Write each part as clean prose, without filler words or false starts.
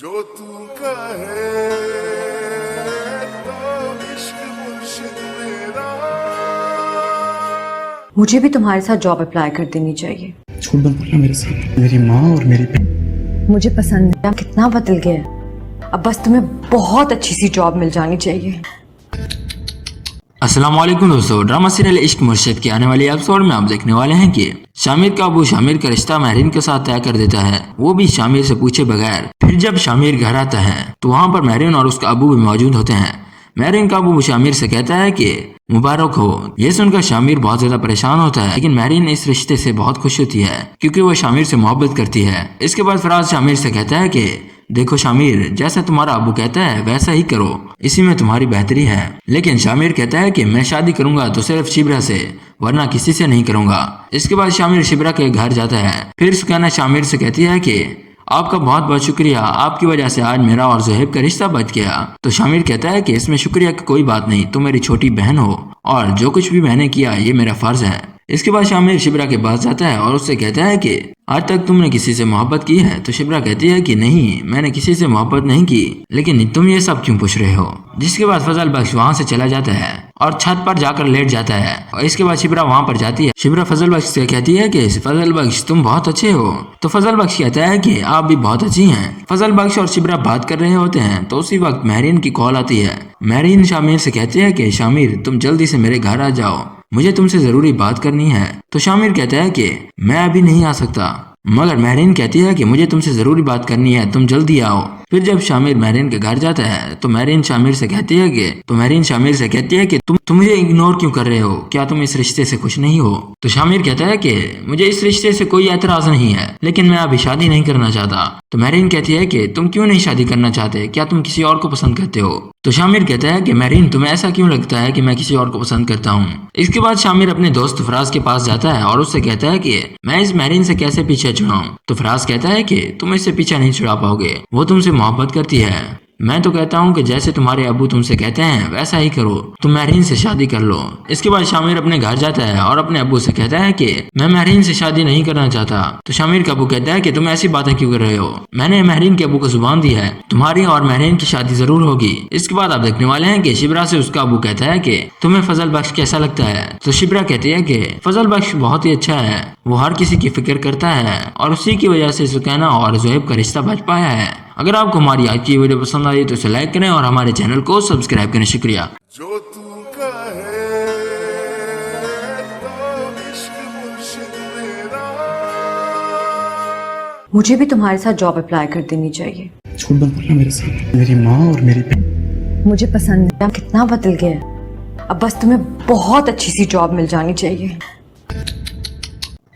जो तू कहे तो इश्क मुर्शिद मेरा। मुझे भी तुम्हारे साथ जॉब अप्लाई कर देनी चाहिए। झूठ मत बोलना मेरे साथ। मेरी माँ और मेरी बहन मुझे पसंद है। कितना बदल गया। अब बस तुम्हें बहुत अच्छी सी जॉब मिल जानी चाहिए। अस्सलाम वालेकुम दोस्तों, ड्रामा सीरियल इश्क मुर्शिद के आने वाले एपिसोड में आप देखने वाले हैं कि शामिर का अबू शामिर का रिश्ता महरीन के साथ तय कर देता है, वो भी शामिर से पूछे बगैर। फिर जब शामिर घर आता है तो वहाँ पर महरीन और उसका अबू भी मौजूद होते हैं। महरीन का अबू शामिर से कहता है कि मुबारक हो। ये सुनकर शामिर बहुत ज्यादा परेशान होता है, लेकिन महरीन इस रिश्ते से बहुत खुश होती है क्योंकि वो शामिर से मोहब्बत करती है। इसके बाद फराज शामिर से कहता है कि देखो शामिर, जैसा तुम्हारा अबू कहता है वैसा ही करो, इसी में तुम्हारी बेहतरी है। लेकिन शामिर कहता है कि मैं शादी करूंगा तो सिर्फ शिब्रा से, वरना किसी से नहीं करूंगा। इसके बाद शामिर शिब्रा के घर जाता है। फिर सुकैना शामिर से कहती है कि आपका बहुत बहुत शुक्रिया, आपकी वजह से आज मेरा और ज़ुहैब का रिश्ता बच गया। तो शामिर कहता है कि इसमें शुक्रिया की कोई बात नहीं, तुम मेरी छोटी बहन हो और जो कुछ भी मैंने किया ये मेरा फर्ज है। इसके बाद शामिर शिब्रा के पास जाता है और उससे कहता है कि आज तक तुमने किसी से मोहब्बत की है? तो शिब्रा कहती है कि नहीं, मैंने किसी से मोहब्बत नहीं की, लेकिन तुम ये सब क्यों पूछ रहे हो? जिसके बाद फजल बख्श वहाँ से चला जाता है और छत पर जाकर लेट जाता है। और इसके बाद शिब्रा वहाँ पर जाती है। शिब्रा फजल बख्श से कहती है कि फजल बख्श तुम बहुत अच्छे हो। तो फजल बख्श कहता है कि आप भी बहुत अच्छी हैं। फजल बख्श और शिब्रा बात कर रहे होते हैं तो उसी वक्त महरीन की कॉल आती है। महरीन शामिर से कहती है कि शामिर तुम जल्दी से मेरे घर आ जाओ, मुझे तुमसे जरूरी बात करनी है। तो शामिर कहता है कि मैं अभी नहीं आ सकता, मगर महरीन कहती है कि मुझे तुमसे जरूरी बात करनी है, तुम जल्दी आओ। फिर जब शामिर महरीन के घर जाता है तो महरीन शामिर से कहती है कि तुम मुझे इग्नोर क्यों कर रहे हो? क्या तुम इस रिश्ते से खुश नहीं हो? तो शामिर कहता है कि मुझे इस रिश्ते से कोई एतराज नहीं है, लेकिन मैं अभी शादी नहीं करना चाहता। तो महरीन कहती है कि तुम क्यों नहीं शादी करना चाहते? क्या तुम किसी और को पसंद करते हो? तो शामिर कहता है कि महरीन तुम्हें ऐसा क्यों लगता है कि मैं किसी और को पसंद करता हूँ? इसके बाद शामिर अपने दोस्त फराज के पास जाता है और उससे कहता है कि मैं इस महरीन से कैसे पीछा छुड़ाऊं? तो फराज कहता है कि तुम इससे पीछा नहीं छुड़ा पाओगे, वो तुमसे मोहब्बत करती है। मैं तो कहता हूँ कि जैसे तुम्हारे अबू तुमसे कहते हैं वैसा ही करो, तुम महरीन से शादी कर लो। इसके बाद शामिर अपने घर जाता है और अपने अबू से कहता है कि मैं महरीन से शादी नहीं करना चाहता। तो शामिर का अबू कहता है कि तुम ऐसी बातें क्यों कर रहे हो? मैंने महरीन के अबू को जुबान दी है, तुम्हारी और महरीन की शादी जरूर होगी। इसके बाद आप देखने वाले हैं कि शिब्रा से उसका अबू कहता है कि तुम्हें फजल बख्श कैसा लगता है? तो शिब्रा कहती है कि फजल बख्श बहुत ही अच्छा है, वो हर किसी की फिक्र करता है और उसी की वजह से सुकैना और ज़ुहैब का रिश्ता बच पाया है। अगर आपको हमारी आज की वीडियो पसंद आई तो इसे लाइक करें और हमारे चैनल को सब्सक्राइब करें। शुक्रिया। जो तू कहे तो इश्क मुर्शिद मेरा। मुझे भी तुम्हारे साथ जॉब अप्लाई कर देनी चाहिए। झूठ मत बोलना मेरे साथ। मेरी माँ और मेरी बहन मुझे पसंद है। कितना बदल गया। अब बस तुम्हें बहुत अच्छी सी जॉब मिल जानी चाहिए।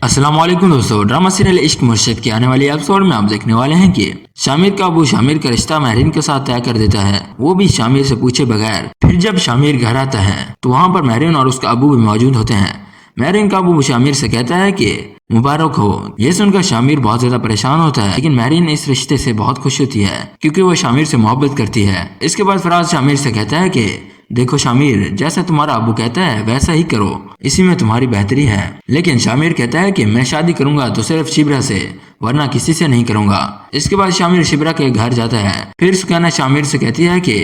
अस्सलाम वालेकुम दोस्तों, ड्रामा सीरियल इश्क मुर्शिद के आने वाले एपिसोड में आप देखने वाले हैं कि शामिर का अबू शामिर का रिश्ता महरीन के साथ तय कर देता है, वो भी शामिर से पूछे बगैर। फिर जब शामिर घर आता है तो वहाँ पर महरीन और उसका अबू भी मौजूद होते हैं। महरीन का अबू शामिर से कहता है कि मुबारक हो। ये सुनकर शामिर बहुत ज्यादा परेशान होता है, लेकिन महरीन इस रिश्ते से बहुत खुश होती है क्योंकि वो शामिर से मोहब्बत करती है। इसके बाद फराज शामिर से कहता है कि देखो शामिर, जैसा तुम्हारा अबू कहता है वैसा ही करो, इसी में तुम्हारी बेहतरी है। लेकिन शामिर कहता है कि मैं शादी करूंगा तो सिर्फ शिब्रा से, वरना किसी से नहीं करूंगा। इसके बाद शामिर शिब्रा के घर जाता है। फिर सुकैना शामिर से कहती है कि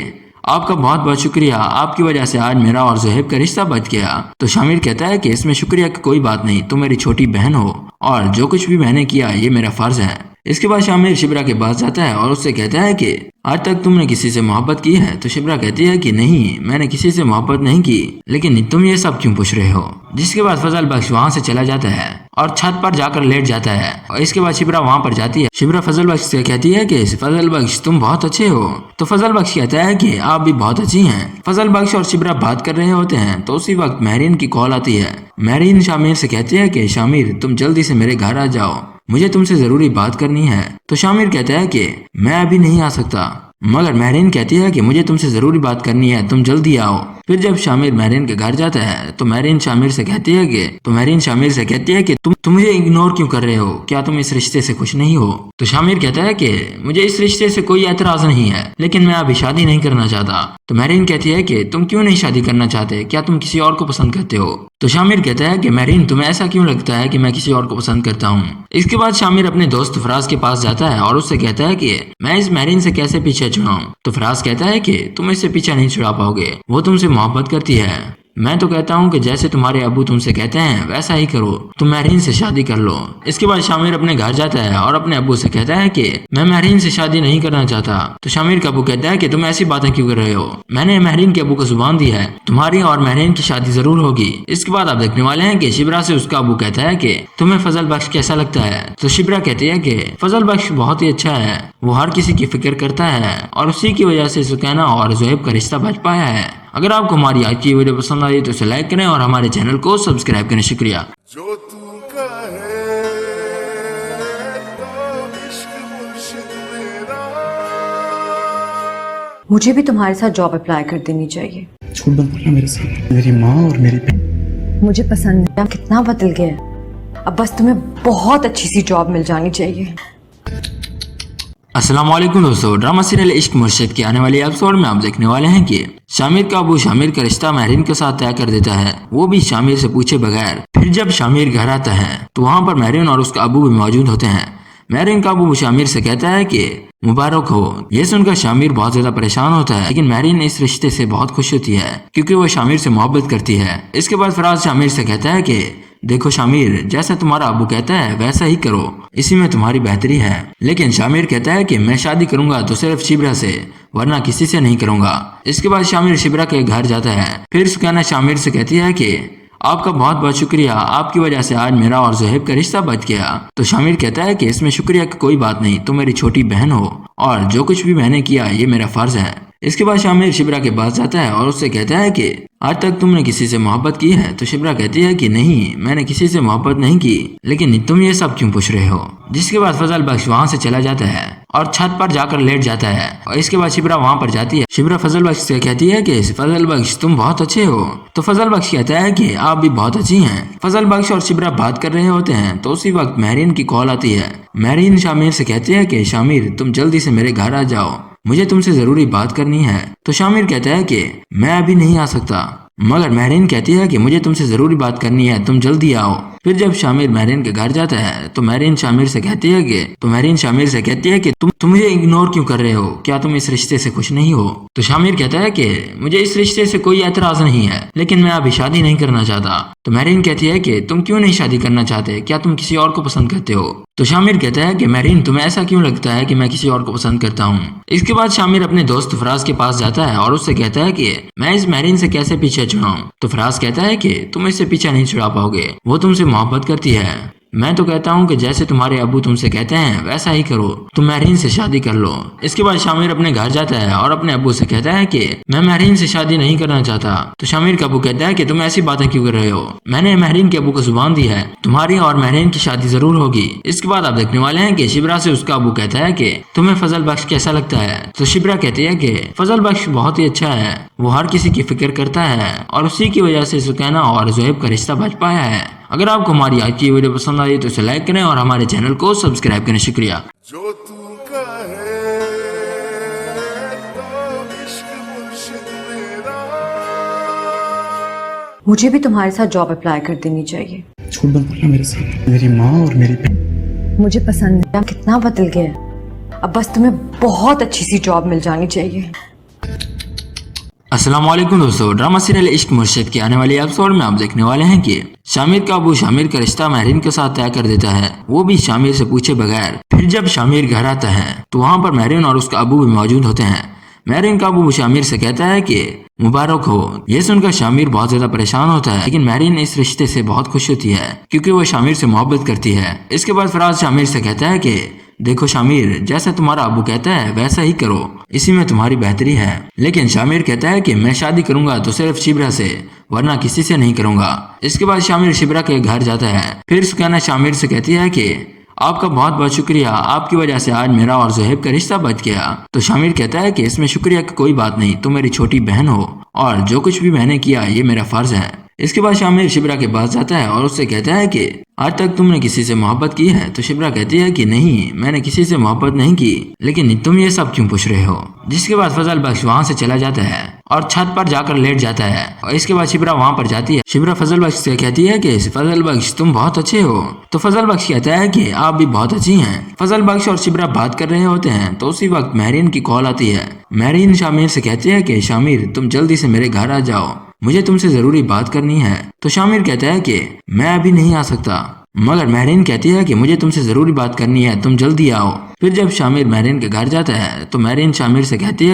आपका बहुत बहुत शुक्रिया, आपकी वजह से आज मेरा और ज़ुहैब का रिश्ता बच गया। तो शामिर कहता है कि इसमें शुक्रिया की कोई बात नहीं, तुम मेरी छोटी बहन हो और जो कुछ भी मैंने किया ये मेरा फर्ज है। इसके बाद शामिर शिब्रा के पास जाता है और उससे कहता है कि आज तक तुमने किसी से मोहब्बत की है? तो शिब्रा कहती है कि नहीं, मैंने किसी से मोहब्बत नहीं की, लेकिन तुम ये सब क्यों पूछ रहे हो? जिसके बाद फजल बख्श वहाँ से चला जाता है और छत पर जाकर लेट जाता है। और इसके बाद शिब्रा वहाँ पर जाती है। शिब्रा फजल बख्श से कहती है कि फजल बख्श तुम बहुत अच्छे हो। तो फजल बख्श कहता है कि आप भी बहुत अच्छी हैं। फजल बख्श और शिब्रा बात कर रहे होते हैं तो उसी वक्त महरीन की कॉल आती है। महरीन शामिर से कहती है कि शामिर तुम जल्दी से मेरे घर आ जाओ, मुझे तुमसे जरूरी बात करनी है। तो शामिर कहता है कि मैं अभी नहीं आ सकता, मगर महरीन कहती है कि मुझे तुमसे जरूरी बात करनी है, तुम जल्दी आओ। फिर जब शामिर महरीन के घर जाता है तो महरीन शामिर से कहती है कि तुम मुझे इग्नोर क्यों कर रहे हो? क्या तुम इस रिश्ते से खुश नहीं हो? तो शामिर कहता है कि मुझे इस रिश्ते से कोई एतराज नहीं है, लेकिन मैं अभी शादी नहीं करना चाहता। तो महरीन कहती है कि तुम क्यों नहीं शादी करना चाहते? क्या तुम किसी और को पसंद करते हो? تو شامر کہتا ہے کہ مہرین تمہیں ایسا کیوں لگتا ہے کہ میں کسی اور کو پسند کرتا ہوں؟ اس کے بعد شامر اپنے دوست فراز کے پاس جاتا ہے اور اس سے کہتا ہے کہ میں اس مہرین سے کیسے پیچھے چھڑاؤں؟ تو فراز کہتا ہے کہ تم اس سے پیچھا نہیں چھڑا پاؤ گے، وہ تم سے محبت کرتی ہے۔ میں تو کہتا ہوں کہ جیسے تمہارے ابو تم سے کہتے ہیں ویسا ہی کرو، تم مہرین سے شادی کر لو۔ اس کے بعد شامر اپنے گھر جاتا ہے اور اپنے ابو سے کہتا ہے کہ میں مہرین سے شادی نہیں کرنا چاہتا۔ تو شامر کا ابو کہتا ہے کہ تم ایسی باتیں کیوں کر رہے ہو؟ میں نے مہرین کے ابو کو زبان دی ہے، تمہاری اور مہرین کی شادی ضرور ہوگی۔ اس کے بعد آپ دیکھنے والے ہیں کہ شبرا سے اس کا ابو کہتا ہے کہ تمہیں فضل بخش کیسا لگتا ہے؟ تو شبرا کہتی ہے کہ فضل بخش بہت ہی اچھا ہے، وہ ہر کسی کی فکر کرتا ہے اور اسی کی وجہ سے سکینہ اور زہیب کا رشتہ بچ پایا ہے۔ اگر آپ کو ہماری آج کی ویڈیو پسند آئی تو اسے لائک کریں اور ہمارے چینل کو سبسکرائب کریں۔ شکریہ۔ جو تو کہے تو عشق مرشد میرا۔ مجھے بھی تمہارے ساتھ جاب اپلائی کر دینی چاہیے۔ جھوٹ مت بولنا میرے ساتھ، میری ماں اور میری بہن۔ مجھے پسند ہے، کتنا بدل گیا ہے، اب بس تمہیں بہت اچھی سی جاب مل جانی چاہیے۔ السلام علیکم دوستو، ڈرامہ سیریل عشق مرشد کے آنے والے ایپیسوڈ میں آپ دیکھنے والے ہیں کہ شامر کا ابو شامر کا رشتہ مہرین کے ساتھ طے کر دیتا ہے، وہ بھی شامر سے پوچھے بغیر۔ پھر جب شامر گھر آتا ہے تو وہاں پر مہرین اور اس کا ابو بھی موجود ہوتے ہیں۔ مہرین کا ابو شامر سے کہتا ہے کہ مبارک ہو۔ یہ سن کر شامر بہت زیادہ پریشان ہوتا ہے، لیکن مہرین اس رشتے سے بہت خوش ہوتی ہے کیونکہ وہ شامر سے محبت کرتی ہے۔ اس کے بعد فراز شامر سے کہتا ہے کہ دیکھو شامر، جیسا تمہارا ابو کہتا ہے ویسا ہی کرو، اسی میں تمہاری بہتری ہے۔ لیکن شامر کہتا ہے کہ میں شادی کروں گا تو صرف شبرا سے، ورنہ کسی سے نہیں کروں گا۔ اس کے بعد شامر شبرا کے گھر جاتا ہے۔ پھر سکینہ شامر سے کہتی ہے کہ آپ کا بہت بہت شکریہ، آپ کی وجہ سے آج میرا اور زہیب کا رشتہ بچ گیا۔ تو شامر کہتا ہے کہ اس میں شکریہ کی کوئی بات نہیں، تم میری چھوٹی بہن ہو اور جو کچھ بھی میں نے کیا یہ میرا فرض ہے۔ اس کے بعد شامر شبرا کے پاس جاتا ہے اور اس سے کہتا ہے کہ آج تک تم نے کسی سے محبت کی ہے؟ تو شبرا کہتی ہے کہ نہیں، میں نے کسی سے محبت نہیں کی، لیکن تم یہ سب کیوں پوچھ رہے ہو؟ جس کے بعد فضل بخش وہاں سے چلا جاتا ہے اور چھت پر جا کر لیٹ جاتا ہے، اور اس کے بعد شبرا وہاں پر جاتی ہے۔ شبرا فضل بخش سے کہتی ہے کہ فضل بخش تم بہت اچھے ہو۔ تو فضل بخش کہتا ہے کہ آپ بھی بہت اچھی ہیں۔ فضل بخش اور شبرا بات کر رہے ہوتے ہیں تو اسی وقت مہرین کی کال آتی ہے۔ مہرین شامر سے کہتی ہے کہ شامر تم جلدی سے میرے گھر آ جاؤ، مجھے تم سے ضروری بات کرنی ہے۔ تو شامر کہتا ہے کہ میں ابھی نہیں آ سکتا، مگر مہرین کہتی ہے کہ مجھے تم سے ضروری بات کرنی ہے، تم جلدی آؤ۔ پھر جب شامر مہرین کے گھر جاتا ہے تو مہرین شامر سے کہتی ہے کہ تم مجھے اگنور کیوں کر رہے ہو؟ کیا تم اس رشتے سے خوش نہیں ہو؟ تو شامر کہتا ہے کہ مجھے اس رشتے سے کوئی اعتراض نہیں ہے، لیکن میں ابھی شادی نہیں کرنا چاہتا۔ تو مہرین کہتی ہے کہ تم کیوں نہیں شادی کرنا چاہتے؟ کیا تم کسی اور کو پسند کرتے ہو؟ تو شامر کہتا ہے کہ مہرین تمہیں ایسا کیوں لگتا ہے کہ میں کسی اور کو پسند کرتا ہوں؟ اس کے بعد شامر اپنے دوست فراز کے پاس جاتا ہے اور اس سے کہتا ہے کہ میں اس مہرین سے کیسے پیچھے چھڑاؤں؟ تو فراز کہتا ہے کہ تم اس سے پیچھا نہیں چھڑا پاؤ گے، وہ تم سے محبت کرتی ہے۔ میں تو کہتا ہوں کہ جیسے تمہارے ابو تم سے کہتے ہیں ویسا ہی کرو، تم مہرین سے شادی کر لو۔ اس کے بعد شامر اپنے گھر جاتا ہے اور اپنے ابو سے کہتا ہے کہ میں مہرین سے شادی نہیں کرنا چاہتا۔ تو شامر کا ابو کہتا ہے کہ تم ایسی باتیں کیوں کر رہے ہو؟ میں نے مہرین کے ابو کو زبان دی ہے، تمہاری اور مہرین کی شادی ضرور ہوگی۔ اس کے بعد آپ دیکھنے والے ہیں کہ شبرا سے اس کا ابو کہتا ہے کہ تمہیں فضل بخش کیسا لگتا ہے؟ تو شبرا کہتی ہے کہ فضل بخش بہت ہی اچھا ہے، وہ ہر کسی کی فکر کرتا ہے اور اسی کی وجہ سے سکینہ اور زہیب کا رشتہ بچ پایا ہے۔ اگر آپ کو ہماری آج کی ویڈیو پسند آئی تو اسے لائک کریں اور ہمارے چینل کو سبسکرائب کریں۔ شکریہ۔ جو تو کہے تو عشق مرشد میرا۔ مجھے بھی تمہارے ساتھ جاب اپلائی کر دینی چاہیے۔ جھوٹ مت بولنا میرے ساتھ، میری ماں اور میری بہن۔ مجھے پسند ہے، کتنا بدل گیا ہے، اب بس تمہیں بہت اچھی سی جاب مل جانی چاہیے۔ السلام علیکم دوستو، ڈرامہ سیریل عشق مرشد کے آنے والے ایپیسوڈ میں آپ دیکھنے والے ہیں کہ شامر کا ابو شامر کا رشتہ مہرین کے ساتھ طے کر دیتا ہے، وہ بھی شامر سے پوچھے بغیر۔ پھر جب شامر گھر آتا ہے تو وہاں پر مہرین اور اس کا ابو بھی موجود ہوتے ہیں۔ مہرین کا ابو شامر سے کہتا ہے کہ مبارک ہو۔ یہ سن کر شامر بہت زیادہ پریشان ہوتا ہے، لیکن مہرین اس رشتے سے بہت خوش ہوتی ہے کیونکہ وہ شامر سے محبت کرتی ہے۔ اس کے بعد فراز شامر سے کہتا ہے کہ دیکھو شامر، جیسا تمہارا ابو کہتا ہے ویسا ہی کرو، اسی میں تمہاری بہتری ہے۔ لیکن شامر کہتا ہے کہ میں شادی کروں گا تو صرف شبرا سے، ورنہ کسی سے نہیں کروں گا۔ اس کے بعد شامر شبرا کے گھر جاتا ہے۔ پھر سکینہ شامر سے کہتی ہے کہ آپ کا بہت بہت شکریہ، آپ کی وجہ سے آج میرا اور زہیب کا رشتہ بچ گیا۔ تو شامر کہتا ہے کہ اس میں شکریہ کی کوئی بات نہیں، تم میری چھوٹی بہن ہو اور جو کچھ بھی میں نے کیا یہ میرا فرض ہے۔ اس کے بعد شامر شبرا کے پاس جاتا ہے اور اس سے کہتا ہے کہ آج تک تم نے کسی سے محبت کی ہے؟ تو شبرا کہتی ہے کہ نہیں، میں نے کسی سے محبت نہیں کی، لیکن تم یہ سب کیوں پوچھ رہے ہو؟ جس کے بعد فضل بخش وہاں سے چلا جاتا ہے और छत पर जाकर लेट जाता है। और इसके बाद शिप्रा वहाँ पर जाती है। शिप्रा फजल बख्श से कहती है कि फजल बख्श तुम बहुत अच्छे हो। तो फजल बख्श कहता है कि आप भी बहुत अच्छी हैं। फजल बख्श और शिप्रा बात कर रहे होते हैं तो उसी वक्त महरीन की कॉल आती है। महरीन शामिर से कहती है कि शामिर तुम जल्दी से मेरे घर आ जाओ, मुझे तुमसे जरूरी बात करनी है। तो शामिर कहता है कि मैं अभी नहीं आ सकता, मगर महरीन कहती है कि मुझे तुमसे जरूरी बात करनी है, तुम जल्दी आओ। फिर जब शामिर महरीन के घर जाता है तो महरीन शामिर से कहती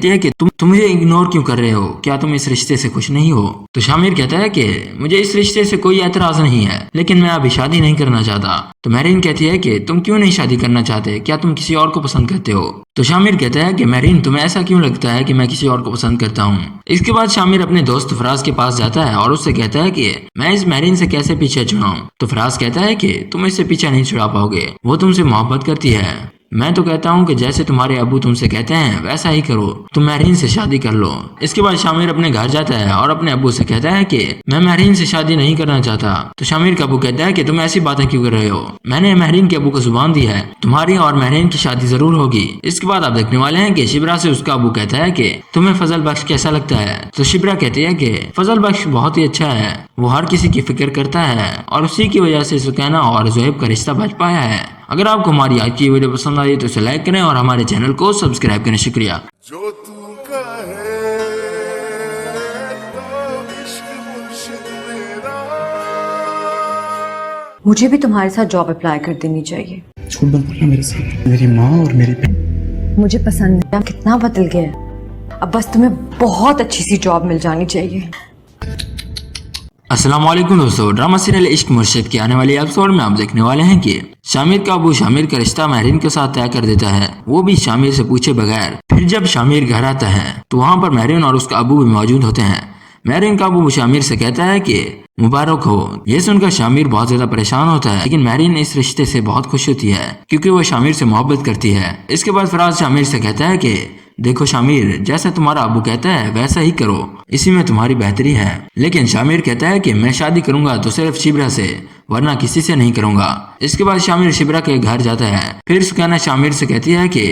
है कि तुम मुझे इग्नोर क्यों कर रहे हो, क्या तुम इस रिश्ते से खुश नहीं हो। तो शामिर कहता है कि मुझे इस रिश्ते से कोई एतराज नहीं है, लेकिन मैं अभी शादी नहीं करना चाहता। तो महरीन कहती है कि तुम क्यों नहीं शादी करना चाहते, क्या तुम किसी और को पसंद करते हो। तो शामिर कहता है कि महरीन तुम्हें ऐसा क्यों लगता है कि मैं किसी और को पसंद करता हूँ। इसके बाद शामिर अपने दोस्त फराज के पास जाता है और उससे कहता है कि मैं इस महरीन से कैसे पीछे छुड़ाऊं। तो फराज कहता है कि तुम इससे पीछा नहीं छुड़ा पाओगे, वो तुमसे मोहब्बत करती है। मैं तो कहता हूँ कि जैसे तुम्हारे अबू तुमसे कहते हैं वैसा ही करो, तुम महरीन से शादी कर लो। इसके बाद शामिर अपने घर जाता है और अपने अबू से कहता है कि मैं महरीन से शादी नहीं करना चाहता। तो शामिर का अबू कहता है कि तुम ऐसी बातें क्यों कर रहे हो, मैंने महरीन के अबू को जुबान दी है, तुम्हारी और महरीन की शादी जरूर होगी। इसके बाद आप देखने वाले हैं कि शिप्रा से उसका अबू कहता है कि तुम्हें फजल बख्श कैसा लगता है। तो शिप्रा कहती है कि फजल बख्श बहुत ही अच्छा है, वो हर किसी की फिक्र करता है और उसी की वजह से सुकैना और जोहेब का रिश्ता बच पाया है। अगर आपको हमारी आज की वीडियो पसंद आई तो इसे लाइक करें और हमारे चैनल को सब्सक्राइब करें। शुक्रिया। जो तू कहे तो इश्क मुर्शिद मेरा। मुझे भी तुम्हारे साथ जॉब अप्लाई कर देनी चाहिए। झूठ मत बोलना मेरे साथ, मेरी माँ और मेरी बहन। मुझे पसंद है, कितना बदल गया है। अब बस तुम्हें बहुत अच्छी सी जॉब मिल जानी चाहिए। अस्सलाम वालेकुम दोस्तों, ड्रामा सीरियल इश्क मुर्शिद के आने वाले एपिसोड में आप देखने वाले हैं कि शामिर का अबू शामिर का रिश्ता महरीन के साथ तय कर देता है, वो भी शामिर से पूछे बगैर। फिर जब शामिर घर आता है तो वहाँ पर महरीन और उसका अबू भी मौजूद होते हैं। महरीन का अबू शामिर से कहता है कि मुबारक हो। ये सुनकर शामिर बहुत ज्यादा परेशान होता है, लेकिन महरीन इस रिश्ते से बहुत खुश होती है क्योंकि वो शामिर से मोहब्बत करती है। इसके बाद फराज शामिर से कहता है कि देखो शामिर, जैसा तुम्हारा अबू कहता है वैसा ही करो, इसी में तुम्हारी बेहतरी है। लेकिन शामिर कहता है कि मैं शादी करूंगा तो सिर्फ शिप्रा से, वरना किसी से नहीं करूंगा। इसके बाद शामिर शिप्रा के घर जाता है। फिर सुकैना शामिर से कहती है कि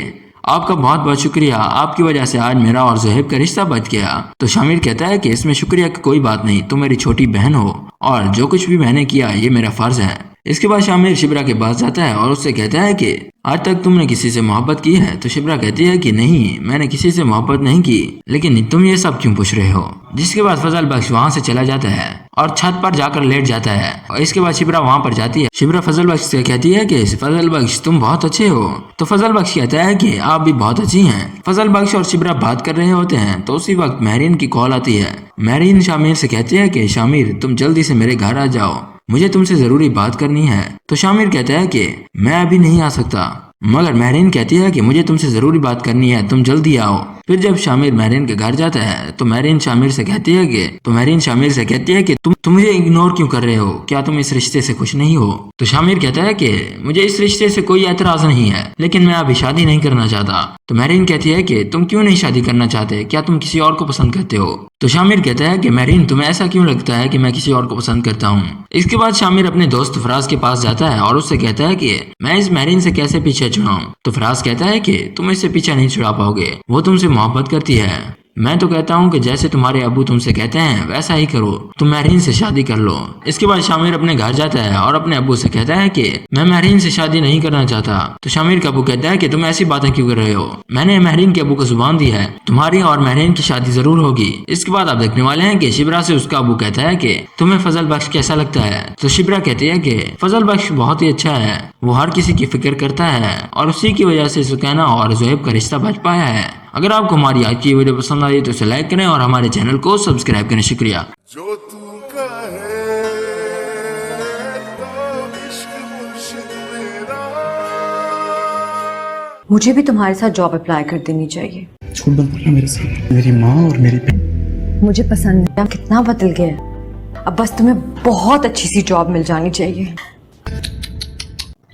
आपका बहुत बहुत शुक्रिया, आपकी वजह से आज मेरा और जोहेब का रिश्ता बच गया। तो शामिर कहता है कि इसमें शुक्रिया की कोई बात नहीं, तुम मेरी छोटी बहन हो और जो कुछ भी मैंने किया ये मेरा फर्ज है। इसके बाद शामिर शिप्रा के पास जाता है और उससे कहता है कि आज तक तुमने किसी से मोहब्बत की है। तो शिप्रा कहती है कि नहीं, मैंने किसी से मोहब्बत नहीं की, लेकिन तुम ये सब क्यों पूछ रहे हो। जिसके बाद फजल बख्श वहाँ से चला जाता है और छत पर जाकर लेट जाता है। और इसके बाद शिप्रा वहाँ पर जाती है। शिप्रा फजल बख्श से कहती है कि फजल बख्श तुम बहुत अच्छे हो। तो फजल बख्श कहता है कि आप भी बहुत अच्छी हैं। फजल बख्श और शिप्रा बात कर रहे होते हैं तो उसी वक्त महरीन की कॉल आती है। महरीन शामिर से कहती है कि शामिर तुम जल्दी से मेरे घर आ जाओ, मुझे तुमसे जरूरी बात करनी है। तो शामिर कहता है कि मैं अभी नहीं आ सकता, मगर महरीन कहती है कि मुझे तुमसे जरूरी बात करनी है, तुम जल्दी आओ। फिर जब शामिर महरीन के घर जाता है तो महरीन शामिर से कहती है कि तुम मुझे इग्नोर क्यों कर रहे हो, क्या तुम इस रिश्ते से खुश नहीं हो। तो शामिर कहता है कि मुझे इस रिश्ते से कोई एतराज नहीं है, लेकिन मैं अभी शादी नहीं करना चाहता। तो महरीन कहती है कि तुम क्यों नहीं शादी करना चाहते, क्या तुम किसी और को पसंद करते हो। तो शामिर कहता है कि महरीन तुम्हें ऐसा क्यों लगता है कि मैं किसी और को पसंद करता हूँ। इसके बाद शामिर अपने दोस्त फराज के पास जाता है और उससे कहता है कि मैं इस महरीन से कैसे पीछे छुड़ाऊं। तो फराज कहता है कि तुम इससे पीछा नहीं छुड़ा पाओगे, वो तुमसे मोहब्बत करती है। मैं तो कहता हूँ कि जैसे तुम्हारे अबू तुमसे कहते हैं वैसा ही करो, तुम महरीन से शादी कर लो। इसके बाद शामिर अपने घर जाता है और अपने अबू से कहता है कि मैं महरीन से शादी नहीं करना चाहता। तो शामिर का अबू कहता है कि तुम ऐसी बातें क्यों कर रहे हो, मैंने महरीन के अबू को जुबान दी है, तुम्हारी और महरीन की शादी जरूर होगी। इसके बाद आप देखने वाले हैं कि शिप्रा से उसका अबू कहता है कि तुम्हें फजल बख्श कैसा लगता है। तो शिप्रा कहती है कि फजल बख्श बहुत ही अच्छा है, वो हर किसी की फिक्र करता है और उसी की वजह से सुकैना और जोहेब का रिश्ता बच पाया है। अगर आपको हमारी आज की वीडियो पसंद आई तो इसे लाइक करें और हमारे चैनल को सब्सक्राइब करें। शुक्रिया। जो तू कहे तो इश्क मुर्शिद मेरा। मुझे भी तुम्हारे साथ जॉब अप्लाई कर देनी चाहिए। झूठ मत बोलना मेरे साथ, मेरी माँ और मेरी बहन। मुझे पसंद है, कितना बदल गया है। अब बस तुम्हें बहुत अच्छी सी जॉब मिल जानी चाहिए।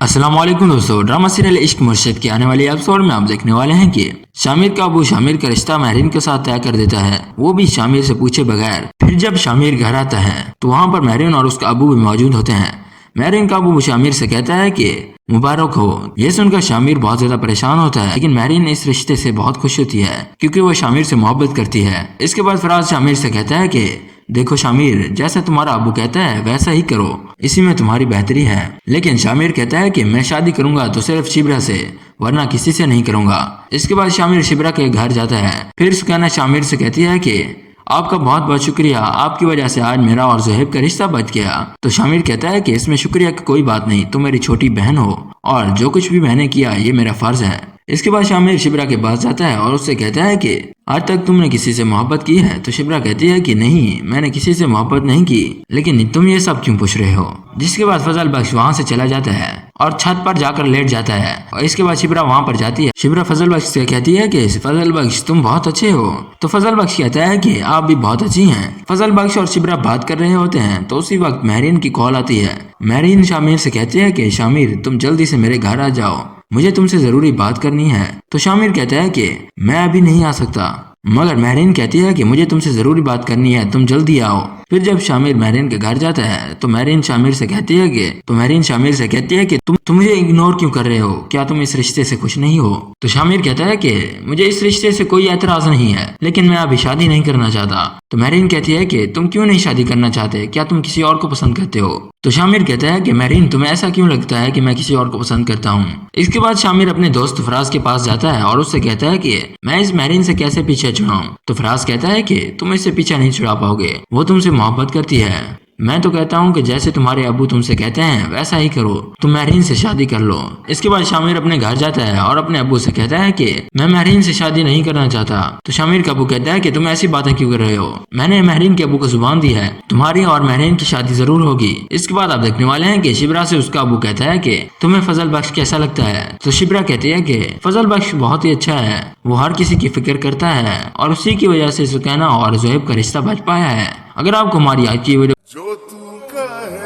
अस्सलाम वालेकुम दोस्तों, ड्रामा सीरियल इश्क मुर्शिद के आने वाले एपिसोड में आप देखने वाले हैं कि शामिर का अबू शामिर का रिश्ता महरीन के साथ तय कर देता है, वो भी शामिर से पूछे बगैर। फिर जब शामिर घर आता है तो वहाँ पर महरीन और उसका अबू भी मौजूद होते हैं। महरीन का अबू शामिर से कहता है कि मुबारक हो। ये सुनकर शामिर बहुत ज्यादा परेशान होता है, लेकिन महरीन इस रिश्ते से बहुत खुश होती है क्योंकि वो शामिर से मोहब्बत करती है। इसके बाद फराज शामिर से कहता है कि देखो शामिर, जैसा तुम्हारा अबू कहता है वैसा ही करो, इसी में तुम्हारी बेहतरी है। लेकिन शामिर कहता है कि मैं शादी करूंगा तो सिर्फ शिब्रा से, वरना किसी से नहीं करूंगा। इसके बाद शामिर शिब्रा के घर जाता है। फिर सुकैना शामिर से कहती है कि आपका बहुत बहुत शुक्रिया, आपकी वजह से आज मेरा और ज़ुहैब का रिश्ता बच गया। तो शामिर कहता है कि इसमें शुक्रिया की कोई बात नहीं, तुम मेरी छोटी बहन हो और जो कुछ भी मैंने किया ये मेरा फर्ज है। इसके बाद शामिर शिब्रा के पास जाता है और उससे कहता है कि आज तक तुमने किसी से मोहब्बत की है? तो शिब्रा कहती है कि नहीं, मैंने किसी से मोहब्बत नहीं की, लेकिन तुम ये सब क्यों पूछ रहे हो। जिसके बाद फजल बख्श वहाँ से चला जाता है और छत पर जाकर लेट जाता है। और इसके बाद शिब्रा वहाँ पर जाती है। शिब्रा फजल बख्श से कहती है कि फजल बख्श तुम बहुत अच्छे हो। तो फजल बख्श कहता है कि आप भी बहुत अच्छी हैं। फजल बख्श और शिब्रा बात कर रहे होते हैं तो उसी वक्त महरीन की कॉल आती है। महरीन शामिर से कहती है कि शामिर तुम जल्दी से मेरे घर आ जाओ, मुझे तुमसे जरूरी बात करनी है। तो शामिर कहता है कि मैं अभी नहीं आ सकता, मगर महरीन कहती है कि मुझे तुमसे जरूरी बात करनी है, तुम जल्दी आओ। फिर जब शामिर महरीन के घर जाता है तो महरीन शामिर से कहती है कि तुम मुझे इग्नोर क्यों कर रहे हो, क्या तुम इस रिश्ते से खुश नहीं हो। तो शामिर कहता है कि मुझे इस रिश्ते से कोई एतराज नहीं है, लेकिन मैं अभी शादी नहीं करना चाहता। तो महरीन कहती है कि तुम क्यों नहीं शादी करना चाहते, क्या तुम किसी और को पसंद करते हो। तो शामिर कहता है कि महरीन तुम्हें ऐसा क्यों लगता है कि मैं किसी और को पसंद करता हूँ। इसके बाद शामिर अपने दोस्त फराज के पास जाता है और उससे कहता है कि मैं इस महरीन से कैसे पीछे छुड़ाऊं। तो फराज कहता है कि तुम इससे पीछा नहीं छुड़ा पाओगे, वो तुमसे मोहब्बत करती है। मैं तो कहता हूँ कि जैसे तुम्हारे अबू तुमसे कहते हैं वैसा ही करो, तुम महरीन से शादी कर लो। इसके बाद शामिर अपने घर जाता है और अपने अबू से कहता है कि मैं महरीन से शादी नहीं करना चाहता। तो शामिर का अबू कहता है कि तुम ऐसी बातें क्यों कर रहे हो, मैंने महरीन के अबू को जुबान दी है, तुम्हारी और महरीन की शादी जरूर होगी। इसके बाद आप देखने वाले हैं कि शिब्रा से उसका अबू कहता है कि तुम्हें फजल बख्श कैसा लगता है। तो शिब्रा कहती है कि फजल बख्श बहुत ही अच्छा है, वो हर किसी की फिक्र करता है और उसी की वजह से सुकैना और ज़ुहैब का रिश्ता बच पाया है। अगर आपको हमारी आज की वीडियो जो तू कहे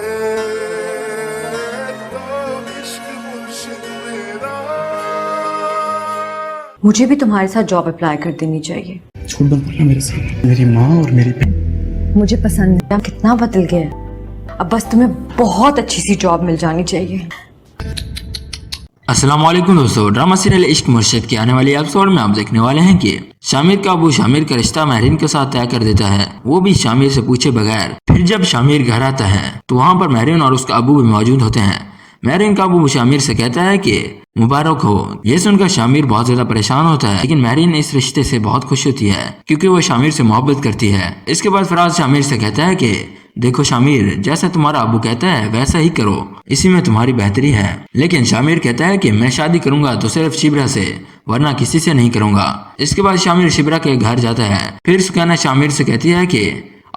तो इश्क मुर्शिद मेरा। मुझे भी तुम्हारे साथ जॉब अप्लाई कर देनी चाहिए। झूठ मत बोलना मेरे साथ, मेरी माँ और मेरी बहन। मुझे पसंद है, कितना बदल गया है। अब बस तुम्हें बहुत अच्छी सी जॉब मिल जानी चाहिए। अस्सलाम वालेकुम दोस्तों, ड्रामा सीरियल इश्क मुर्शिद के आने वाले एपिसोड में आप देखने वाले हैं कि शामिर का अबू शामिर का रिश्ता महरीन के साथ तय कर देता है, वो भी शामिर से पूछे बगैर। फिर जब शामिर घर आता है तो वहाँ पर महरीन और उसका अबू भी मौजूद होते हैं। महरीन का अबू शामिर से कहता है कि मुबारक हो। ये सुनकर शामिर बहुत ज्यादा परेशान होता है, लेकिन महरीन इस रिश्ते से बहुत खुश होती है क्योंकि वो शामिर से मोहब्बत करती है। इसके बाद फराज शामिर से कहता है कि देखो शामिर, जैसा तुम्हारा अबू कहता है वैसा ही करो, इसी में तुम्हारी बेहतरी है। लेकिन शामिर कहता है कि मैं शादी करूंगा तो सिर्फ शिब्रा से, वरना किसी से नहीं करूंगा। इसके बाद शामिर शिब्रा के घर जाता है। फिर सुकैना शामिर से कहती है कि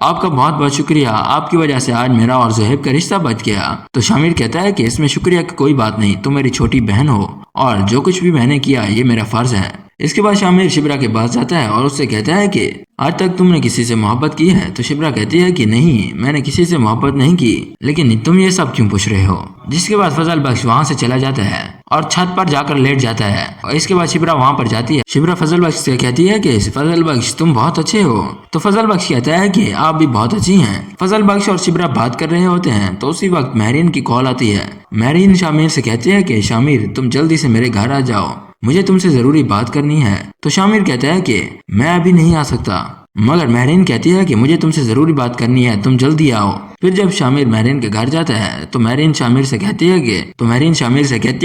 आपका बहुत बहुत शुक्रिया, आपकी वजह से आज मेरा और ज़ुहैब का रिश्ता बच गया। तो शामिर कहता है कि इसमें शुक्रिया की कोई बात नहीं, तुम मेरी छोटी बहन हो और जो कुछ भी मैंने किया ये मेरा फर्ज है। इसके बाद शामिर शिब्रा के पास जाता है और उससे कहता है कि आज तक तुमने किसी से मोहब्बत की है। तो शिब्रा कहती है कि नहीं, मैंने किसी से मोहब्बत नहीं की, लेकिन तुम ये सब क्यों पूछ रहे हो। जिसके बाद फजल बख्श वहाँ से चला जाता है और छत पर जाकर लेट जाता है। और इसके बाद शिब्रा वहाँ पर जाती है। शिब्रा फजल बख्श से कहती है कि फजल बख्श तुम बहुत अच्छे हो। तो फजल बख्श कहता है कि आप भी बहुत अच्छी हैं। फजल बख्श और शिब्रा बात कर रहे होते हैं तो उसी वक्त महरीन की कॉल आती है। महरीन शामिर से कहती है कि शामिर तुम जल्दी से मेरे घर आ जाओ, मुझे तुमसे जरूरी बात करनी है। तो शामिर कहता है कि मैं अभी नहीं आ सकता, मगर महरीन कहती है कि मुझे तुमसे जरूरी बात करनी है, तुम जल्दी आओ। फिर जब शामिर महरीन के घर जाता है तो महरीन शामिर से कहती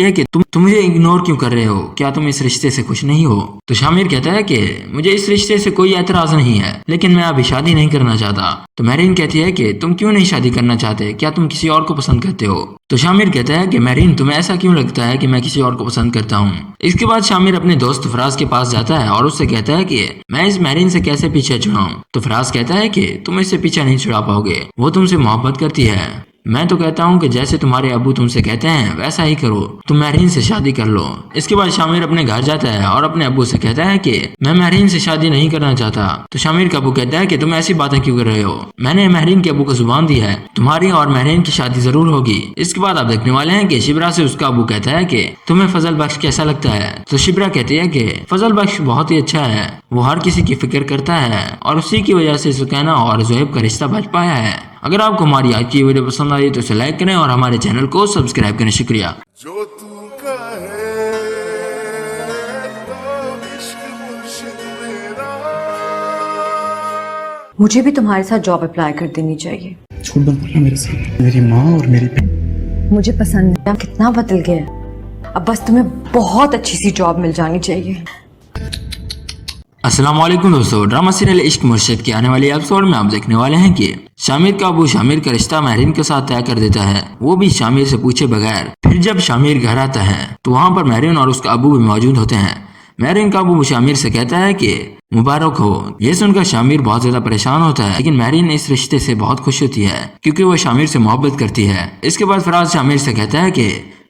है कि तुम मुझे इग्नोर क्यों कर रहे हो, क्या तुम इस रिश्ते से खुश नहीं हो। तो शामिर कहता है कि मुझे इस रिश्ते से कोई एतराज नहीं है, लेकिन मैं अभी शादी नहीं करना चाहता। तो महरीन कहती है कि तुम क्यों नहीं शादी करना चाहते, क्या तुम किसी और को पसंद करते हो। तो शामिर कहता है कि महरीन तुम्हें ऐसा क्यों लगता है कि मैं किसी और को पसंद करता हूँ। इसके बाद शामिर अपने दोस्त फराज के पास जाता है और उससे कहता है कि मैं इस महरीन से कैसे पीछे छुड़ाऊं। तो फराज कहता है कि तुम इससे पीछा नहीं छुड़ा पाओगे, वो तुमसे मोहब्बत करती है। मैं तो कहता हूँ कि जैसे तुम्हारे अबू तुमसे कहते हैं वैसा ही करो, तुम महरीन से शादी कर लो। इसके बाद शामिर अपने घर जाता है और अपने अबू से कहता है कि मैं महरीन से शादी नहीं करना चाहता। तो शामिर का अबू कहता है कि तुम ऐसी बातें क्यों कर रहे हो, मैंने महरीन के अबू को जुबान दी है, तुम्हारी और महरीन की शादी जरूर होगी। इसके बाद आप देखने वाले हैं कि शिब्रा से उसका अबू कहता है कि तुम्हें फजल बख्श कैसा लगता है। तो शिब्रा कहती है कि फजल बख्श बहुत ही अच्छा है, वो हर किसी की फिक्र करता है और उसी की वजह से सुकैना और ज़ुहैब का रिश्ता बच पाया है। اگر آپ کو ہماری آج کی ویڈیو پسند آئی تو اسے لائک کریں اور ہمارے چینل کو سبسکرائب کریں. شکریہ. جو تو کہے تو عشق مرشد میرا. مجھے بھی تمہارے ساتھ جاب اپلائی کر دینی چاہیے. جھوٹ مت بولنا میرے ساتھ. میری ماں اور میری بہن. مجھے پسند ہے. کتنا بدل گیا. اب بس تمہیں بہت اچھی سی جاب مل جانی چاہیے. السلام علیکم دوستو. ڈرامہ سیریل عشق مرشد کے آنے والے ایپیسوڈ میں آپ دیکھنے والے ہیں کہ شامر کا ابو شامر کا رشتہ مہرین کے ساتھ طے کر دیتا ہے, وہ بھی شامر سے پوچھے بغیر. پھر جب شامر گھر آتا ہے تو وہاں پر مہرین اور اس کا ابو بھی موجود ہوتے ہیں. مہرین کا ابو شامر سے کہتا ہے کہ مبارک ہو. یہ سن کر شامر بہت زیادہ پریشان ہوتا ہے, لیکن مہرین اس رشتے سے بہت خوش ہوتی ہے کیونکہ وہ شامر سے محبت کرتی ہے. اس کے بعد فراز شامر سے کہتا ہے کہ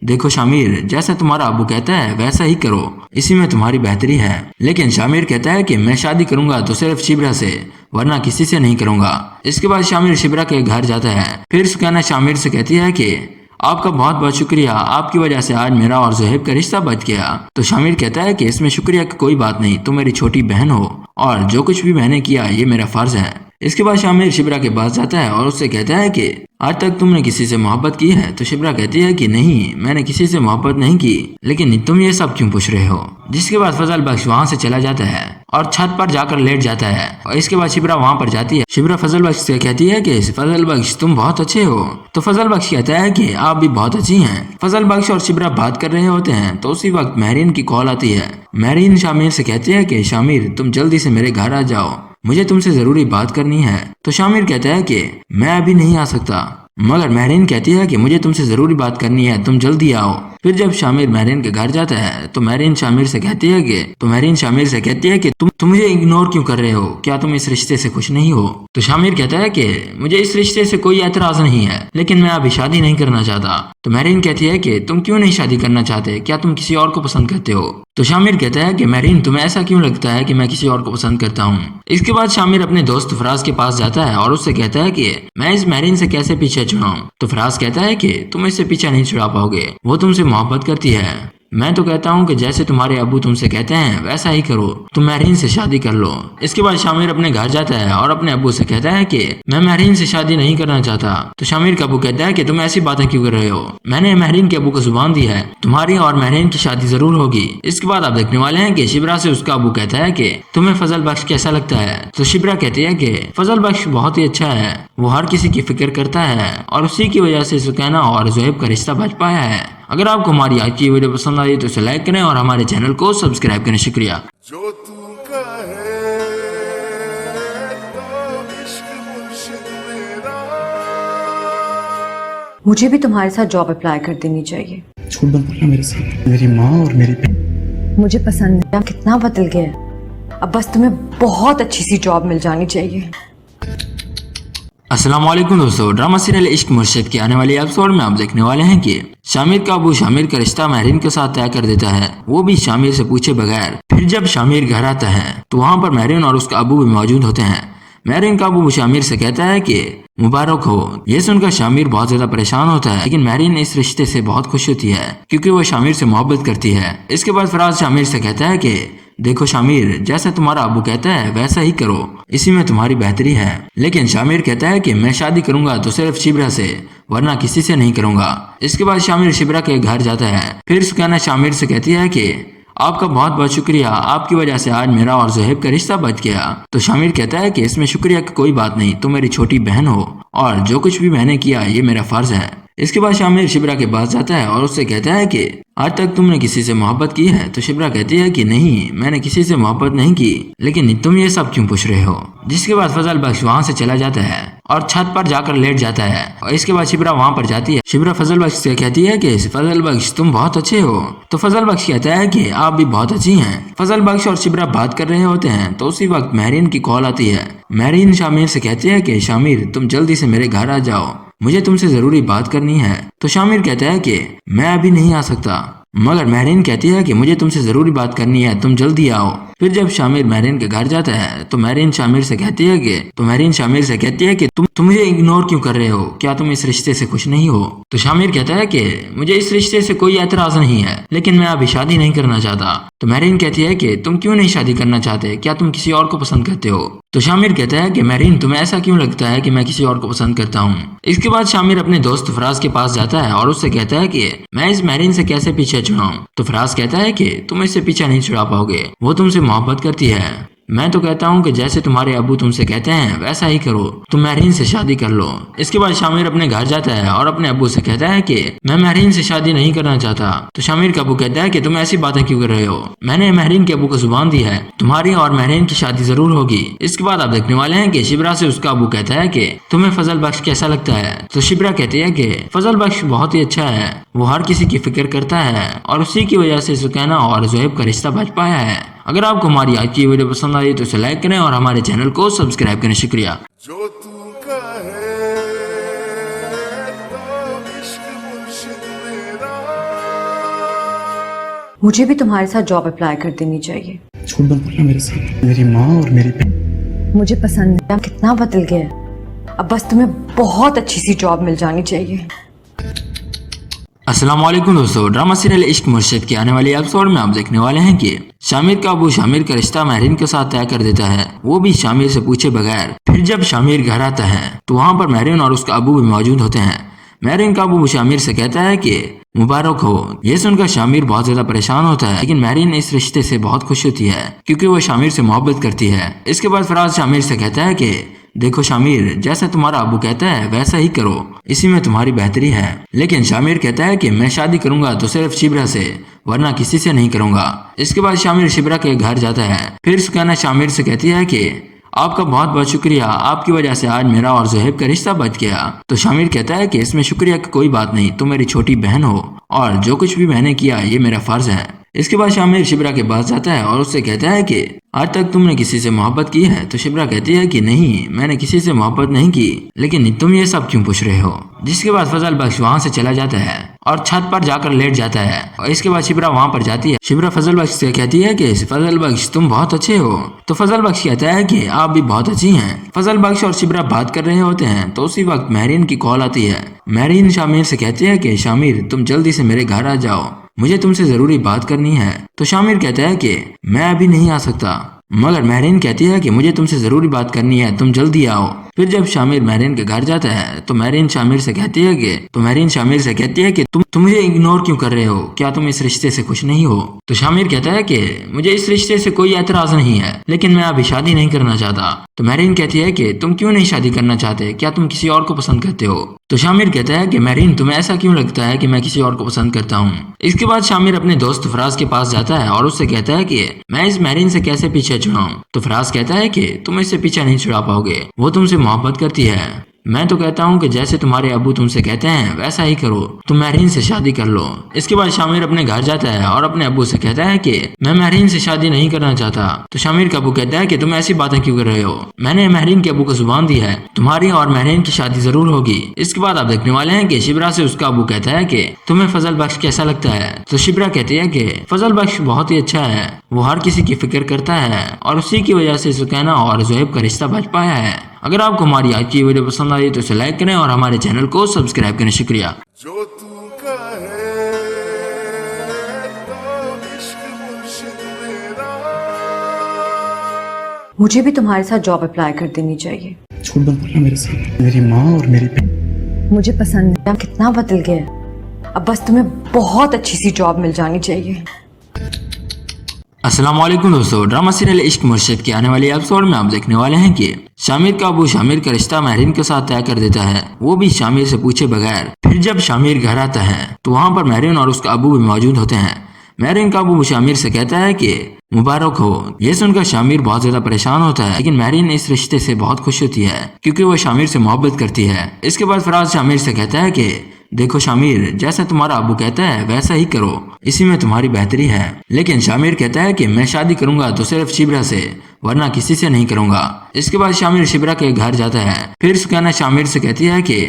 دیکھو شامر, جیسا تمہارا ابو کہتا ہے ویسا ہی کرو, اسی میں تمہاری بہتری ہے. لیکن شامر کہتا ہے کہ میں شادی کروں گا تو صرف شبرا سے, ورنہ کسی سے نہیں کروں گا. اس کے بعد شامر شبرا کے گھر جاتا ہے. پھر سکینہ شامر سے کہتی ہے کہ آپ کا بہت بہت شکریہ, آپ کی وجہ سے آج میرا اور زہیب کا رشتہ بچ گیا. تو شامر کہتا ہے کہ اس میں شکریہ کی کوئی بات نہیں, تم میری چھوٹی بہن ہو اور جو کچھ بھی میں نے کیا یہ میرا فرض ہے. اس کے بعد شامر شبرا کے پاس جاتا ہے اور اس سے کہتا ہے کہ آج تک تم نے کسی سے محبت کی ہے؟ تو شبرا کہتی ہے کہ نہیں, میں نے کسی سے محبت نہیں کی, لیکن تم یہ سب کیوں پوچھ رہے ہو. جس کے بعد فضل بخش وہاں سے چلا جاتا ہے اور چھت پر جا کر لیٹ جاتا ہے. اور اس کے بعد شبرا وہاں پر جاتی ہے. شبرا فضل بخش سے کہتی ہے کہ فضل بخش تم بہت اچھے ہو. تو فضل بخش کہتا ہے کہ آپ بھی بہت اچھی ہیں. فضل بخش اور شبرا بات کر رہے ہوتے ہیں تو اسی وقت مہرین کی کال آتی ہے. مہرین شامر سے کہتی ہے کہ شامر تم جلدی سے میرے گھر آ جاؤ, مجھے تم سے ضروری بات کرنی ہے. تو شامر کہتا ہے کہ میں ابھی نہیں آ سکتا, مگر مہرین کہتی ہے کہ مجھے تم سے ضروری بات کرنی ہے, تم جلدی آؤ. پھر جب شامر مہرین کے گھر جاتا ہے تو مہرین شامر سے کہتی ہے کہ تم مجھے اگنور کیوں کر رہے ہو, کیا تم اس رشتے سے خوش نہیں ہو. تو شامر کہتا ہے کہ مجھے اس رشتے سے کوئی اعتراض نہیں ہے, لیکن میں ابھی شادی نہیں کرنا چاہتا. تو مہرین کہتی ہے کہ تم کیوں نہیں شادی کرنا چاہتے, کیا تم کسی اور کو پسند کرتے ہو. تو شامر کہتا ہے کہ مہرین تمہیں ایسا کیوں لگتا ہے کہ میں کسی اور کو پسند کرتا ہوں. اس کے بعد شامر اپنے دوست فراز کے پاس جاتا ہے اور اس سے کہتا ہے کہ میں اس مہرین سے کیسے پیچھے چھڑاؤں. تو فراز کہتا ہے کہ تم اس سے پیچھا نہیں چھڑا پاؤ گے, وہ تم سے محبت کرتی ہے. میں تو کہتا ہوں کہ جیسے تمہارے ابو تم سے کہتے ہیں ویسا ہی کرو, تم مہرین سے شادی کر لو. اس کے بعد شامر اپنے گھر جاتا ہے اور اپنے ابو سے کہتا ہے کہ میں مہرین سے شادی نہیں کرنا چاہتا. تو شامر کا ابو کہتا ہے کہ تم ایسی باتیں کیوں کر رہے ہو, میں نے مہرین کے ابو کو زبان دی ہے, تمہاری اور مہرین کی شادی ضرور ہوگی. اس کے بعد آپ دیکھنے والے ہیں کہ شبرا سے اس کا ابو کہتا ہے کہ تمہیں فضل بخش کیسا لگتا ہے. تو شبرا کہتی ہے کہ فضل بخش بہت ہی اچھا ہے, وہ ہر کسی کی فکر کرتا ہے اور اسی کی وجہ سے سکینہ اور زہیب کا رشتہ بچ پایا ہے. اگر آپ کو ہماری آج کی ویڈیو پسند آئی تو اسے لائک کریں اور ہمارے چینل کو سبسکرائب کریں. شکریہ. جو تو کہے تو عشق مرشد میرا. مجھے بھی تمہارے ساتھ جاب اپلائی کر دینی چاہیے. جھوٹ مت بولنا میرے ساتھ. میری ماں اور میری بہن. مجھے پسند ہے. کتنا بدل گیا. اب بس تمہیں بہت اچھی سی جاب مل جانی چاہیے. السلام علیکم دوستو. ڈرامہ سیریل عشق مرشد کے آنے والے ایپیسوڈ میں آپ دیکھنے والے ہیں کہ شامر کا ابو شامر کا رشتہ مہرین کے ساتھ طے کر دیتا ہے, وہ بھی شامر سے پوچھے بغیر. پھر جب شامر گھر آتا ہے تو وہاں پر مہرین اور اس کا ابو بھی موجود ہوتے ہیں. مہرین کا ابو شامر سے کہتا ہے کہ مبارک ہو. یہ سن کر شامر بہت زیادہ پریشان ہوتا ہے, لیکن مہرین اس رشتے سے بہت خوش ہوتی ہے کیونکہ وہ شامر سے محبت کرتی ہے. اس کے بعد فراز شامر سے کہتا ہے کہ دیکھو شامر, جیسا تمہارا ابو کہتا ہے ویسا ہی کرو, اسی میں تمہاری بہتری ہے. لیکن شامر کہتا ہے کہ میں شادی کروں گا تو صرف شبرا سے, ورنہ کسی سے نہیں کروں گا. اس کے بعد شامر شبرا کے گھر جاتا ہے. پھر سکینہ شامر سے کہتی ہے کہ آپ کا بہت بہت شکریہ, آپ کی وجہ سے آج میرا اور زہیب کا رشتہ بچ گیا. تو شامر کہتا ہے کہ اس میں شکریہ کی کوئی بات نہیں, تم میری چھوٹی بہن ہو اور جو کچھ بھی میں نے کیا یہ میرا فرض ہے. اس کے بعد شامر شبرا کے پاس جاتا ہے اور اس سے کہتا ہے کہ آج تک تم نے کسی سے محبت کی ہے. تو شبرا کہتی ہے کہ نہیں, میں نے کسی سے محبت نہیں کی, لیکن تم یہ سب کیوں پوچھ رہے ہو. جس کے بعد فضل بخش وہاں سے چلا جاتا ہے اور چھت پر جا کر لیٹ جاتا ہے. اور اس کے بعد شبرا وہاں پر جاتی ہے. شبرا فضل بخش سے کہتی ہے کہ فضل بخش تم بہت اچھے ہو. تو فضل بخش کہتا ہے کہ آپ بھی بہت اچھی ہیں. فضل بخش اور شبرا بات کر رہے ہوتے ہیں تو اسی وقت مہرین کی کال آتی ہے. مہرین شامر سے کہتی ہے کہ شامر تم جلدی سے میرے گھر آ جاؤ, مجھے تم سے ضروری بات کرنی ہے. تو شامر کہتا ہے کہ میں ابھی نہیں آ سکتا, मगर महरीन कहती है कि मुझे तुमसे जरूरी बात करनी है, तुम जल्दी आओ। फिर जब शामिर महरीन के घर जाता है तो महरीन शामिर से कहती है कि तुम मुझे इग्नोर क्यों कर रहे हो, क्या तुम इस रिश्ते से खुश नहीं हो? तो शामिर कहता है कि मुझे इस रिश्ते से कोई एतराज नहीं है, लेकिन मैं अभी शादी नहीं करना चाहता। तो महरीन कहती है कि तुम क्यों नहीं शादी करना चाहते, क्या तुम किसी और को पसंद करते हो? तो शामिर कहता है कि महरीन तुम्हें ऐसा क्यों लगता है कि मैं किसी और को पसंद करता हूँ? इसके बाद शामिर अपने दोस्त फराज के पास जाता है और उससे कहता है कि मैं इस महरीन से कैसे पीछा छुड़ाऊं? तो फराज कहता है कि तुम इससे पीछा नहीं छुड़ा पाओगे, वो तुमसे मोहब्बत करती है। मैं तो कहता हूँ कि जैसे तुम्हारे अबू तुमसे कहते हैं वैसा ही करो, तुम महरीन से शादी कर लो। इसके बाद शामिर अपने घर जाता है और अपने अबू से कहता है कि मैं महरीन से शादी नहीं करना चाहता। तो शामिर का अबू कहता है कि तुम ऐसी बातें क्यों कर रहे हो, मैंने महरीन के अबू को जुबान दी है, तुम्हारी और महरीन की शादी जरूर होगी। इसके बाद आप देखने वाले हैं कि शिबरा से उसका अबू कहता है कि तुम्हें फजल बख्श कैसा लगता है? तो शिबरा कहती है कि फजल बख्श बहुत ही अच्छा है, वो हर किसी की फिक्र करता है और उसी की वजह से सुकैना और जोहेब का रिश्ता बच पाया है। अगर आपको हमारी आज की वीडियो पसंद आई तो इसे लाइक करें और हमारे चैनल को सब्सक्राइब करें। शुक्रिया। जो तू कहे तो इश्क मुर्शिद मेरा। मुझे भी तुम्हारे साथ जॉब अप्लाई कर देनी चाहिए। झूठ मत बोलना मेरे साथ, मेरी माँ और मेरी बहन। मुझे पसंद है, कितना बदल गया है। अब बस तुम्हें बहुत अच्छी सी जॉब मिल जानी चाहिए। अस्सलाम वालेकुम दोस्तों, ड्रामा सीरियल इश्क मुर्शिद के आने वाले एपिसोड में आप देखने वाले हैं कि शामिर का अबू शामिर का रिश्ता महरीन के साथ तय कर देता है, वो भी शामिर से पूछे बगैर। फिर जब शामिर घर आता है तो वहाँ पर महरीन और उसका अबू भी मौजूद होते हैं। महरीन का अबू शामिर से कहता है कि मुबारक हो। ये सुनकर शामिर बहुत ज्यादा परेशान होता है, लेकिन महरीन इस रिश्ते से बहुत खुश होती है क्योंकि वो शामिर से मोहब्बत करती है। इसके बाद फराज शामिर से कहता है कि देखो शामिर, जैसा तुम्हारा अबू कहता है वैसा ही करो, इसी में तुम्हारी बेहतरी है। लेकिन शामिर कहता है कि मैं शादी करूंगा तो सिर्फ शिबरा से, वरना किसी से नहीं करूंगा। इसके बाद शामिर शिबरा के घर जाता है। फिर सुकैना शामिर से कहती है कि आपका बहुत बहुत शुक्रिया, आपकी वजह से आज मेरा और जोहेब का रिश्ता बच गया। तो शामिर कहता है कि इसमें शुक्रिया की कोई बात नहीं, तुम मेरी छोटी बहन हो और जो कुछ भी मैंने किया ये मेरा फर्ज है। इसके बाद शामिर शिबरा के पास जाता है और उससे कहता है कि आज तक तुमने किसी से मोहब्बत की है? तो शिबरा कहती है कि नहीं, मैंने किसी से मोहब्बत नहीं की, लेकिन तुम ये सब क्यों पूछ रहे हो? जिसके बाद फजल बख्श वहाँ से चला जाता है और छत पर जाकर लेट जाता है। और इसके बाद शिबरा वहाँ पर जाती है। शिबरा फजल बख्श से कहती है कि फजल बख्श तुम बहुत अच्छे हो। तो फजल बख्श कहता है कि आप भी बहुत अच्छी हैं। फजल बख्श और शिबरा बात कर रहे होते हैं तो उसी वक्त महरीन की कॉल आती है। महरीन शामिर से कहती है कि शामिर तुम जल्दी से मेरे घर आ जाओ, मुझे तुमसे जरूरी बात करनी है। तो शामिर कहता है कि मैं अभी नहीं आ सकता, मगर महरीन कहती है कि मुझे तुमसे जरूरी बात करनी है, तुम जल्दी आओ। फिर जब शामिर महरीन के घर जाता है तो महरीन शामिर से कहती है कि तुम मुझे इग्नोर क्यों कर रहे हो, क्या तुम इस रिश्ते से खुश नहीं हो? तो शामिर कहता है कि मुझे इस रिश्ते से कोई एतराज नहीं है, लेकिन मैं अभी शादी नहीं करना चाहता। तो महरीन कहती है कि तुम क्यों नहीं शादी करना चाहते, क्या तुम किसी और को पसंद करते हो? तो शामिर कहता है कि महरीन तुम्हें ऐसा क्यों लगता है कि मैं किसी और को पसंद करता हूँ? इसके बाद शामिर अपने दोस्त फराज के पास जाता है और उससे कहता है कि मैं इस महरीन से कैसे पीछा छुड़ाऊं? तो फराज कहता है कि तुम इससे पीछा नहीं छुड़ा पाओगे, वो तुमसे मोहब्बत करती है। मैं तो कहता हूँ कि जैसे तुम्हारे अबू तुमसे कहते हैं वैसा ही करो, तुम महरीन से शादी कर लो। इसके बाद शामिर अपने घर जाता है और अपने अबू से कहता है कि मैं महरीन से शादी नहीं करना चाहता। तो शामिर का अबू कहता है कि तुम ऐसी बातें क्यों कर रहे हो, मैंने महरीन के अबू को जुबान दी है, तुम्हारी और महरीन की शादी जरूर होगी। इसके बाद आप देखने वाले हैं कि शिबरा से उसका अबू कहता है कि तुम्हें फजल बख्श कैसा लगता है? तो शिबरा कहती है कि फजल बख्श बहुत ही अच्छा है, वो हर किसी की फिक्र करता है और उसी की वजह से सुकैना और जोहेब का रिश्ता बच पाया है। अगर आपको हमारी आज की वीडियो पसंद आई तो इसे लाइक करें और हमारे चैनल को सब्सक्राइब करें। शुक्रिया। जो तू कहे तो इश्क मुर्शिद मेरा। मुझे भी तुम्हारे साथ जॉब अप्लाई कर देनी चाहिए। झूठ मत बोलना मेरे साथ, मेरी माँ और मेरी बहन। मुझे पसंद है, कितना बदल गया है। अब बस तुम्हें बहुत अच्छी सी जॉब मिल जानी चाहिए। अस्सलाम वालेकुम दोस्तों, ड्रामा सीरियल इश्क मुर्शिद के आने वाले एपिसोड में आप देखने वाले हैं कि शामिर का अबू शामिर का रिश्ता महरीन के साथ तय कर देता है, वो भी शामिर से पूछे बगैर। फिर जब शामिर घर आता है तो वहाँ पर महरीन और उसका अबू भी मौजूद होते हैं। महरीन का अबू शामिर से कहता है कि मुबारक हो। ये सुनकर शामिर बहुत ज्यादा परेशान होता है, लेकिन महरीन इस रिश्ते से बहुत खुश होती है क्योंकि वो शामिर से मोहब्बत करती है। इसके बाद फराज शामिर से कहता है कि देखो शामिर, जैसा तुम्हारा अबू कहता है वैसा ही करो, इसी में तुम्हारी बेहतरी है। लेकिन शामिर कहता है कि मैं शादी करूंगा तो सिर्फ शिबरा से, वरना किसी से नहीं करूंगा। इसके बाद शामिर शिबरा के घर जाता है। फिर सुकैना शामिर से कहती है कि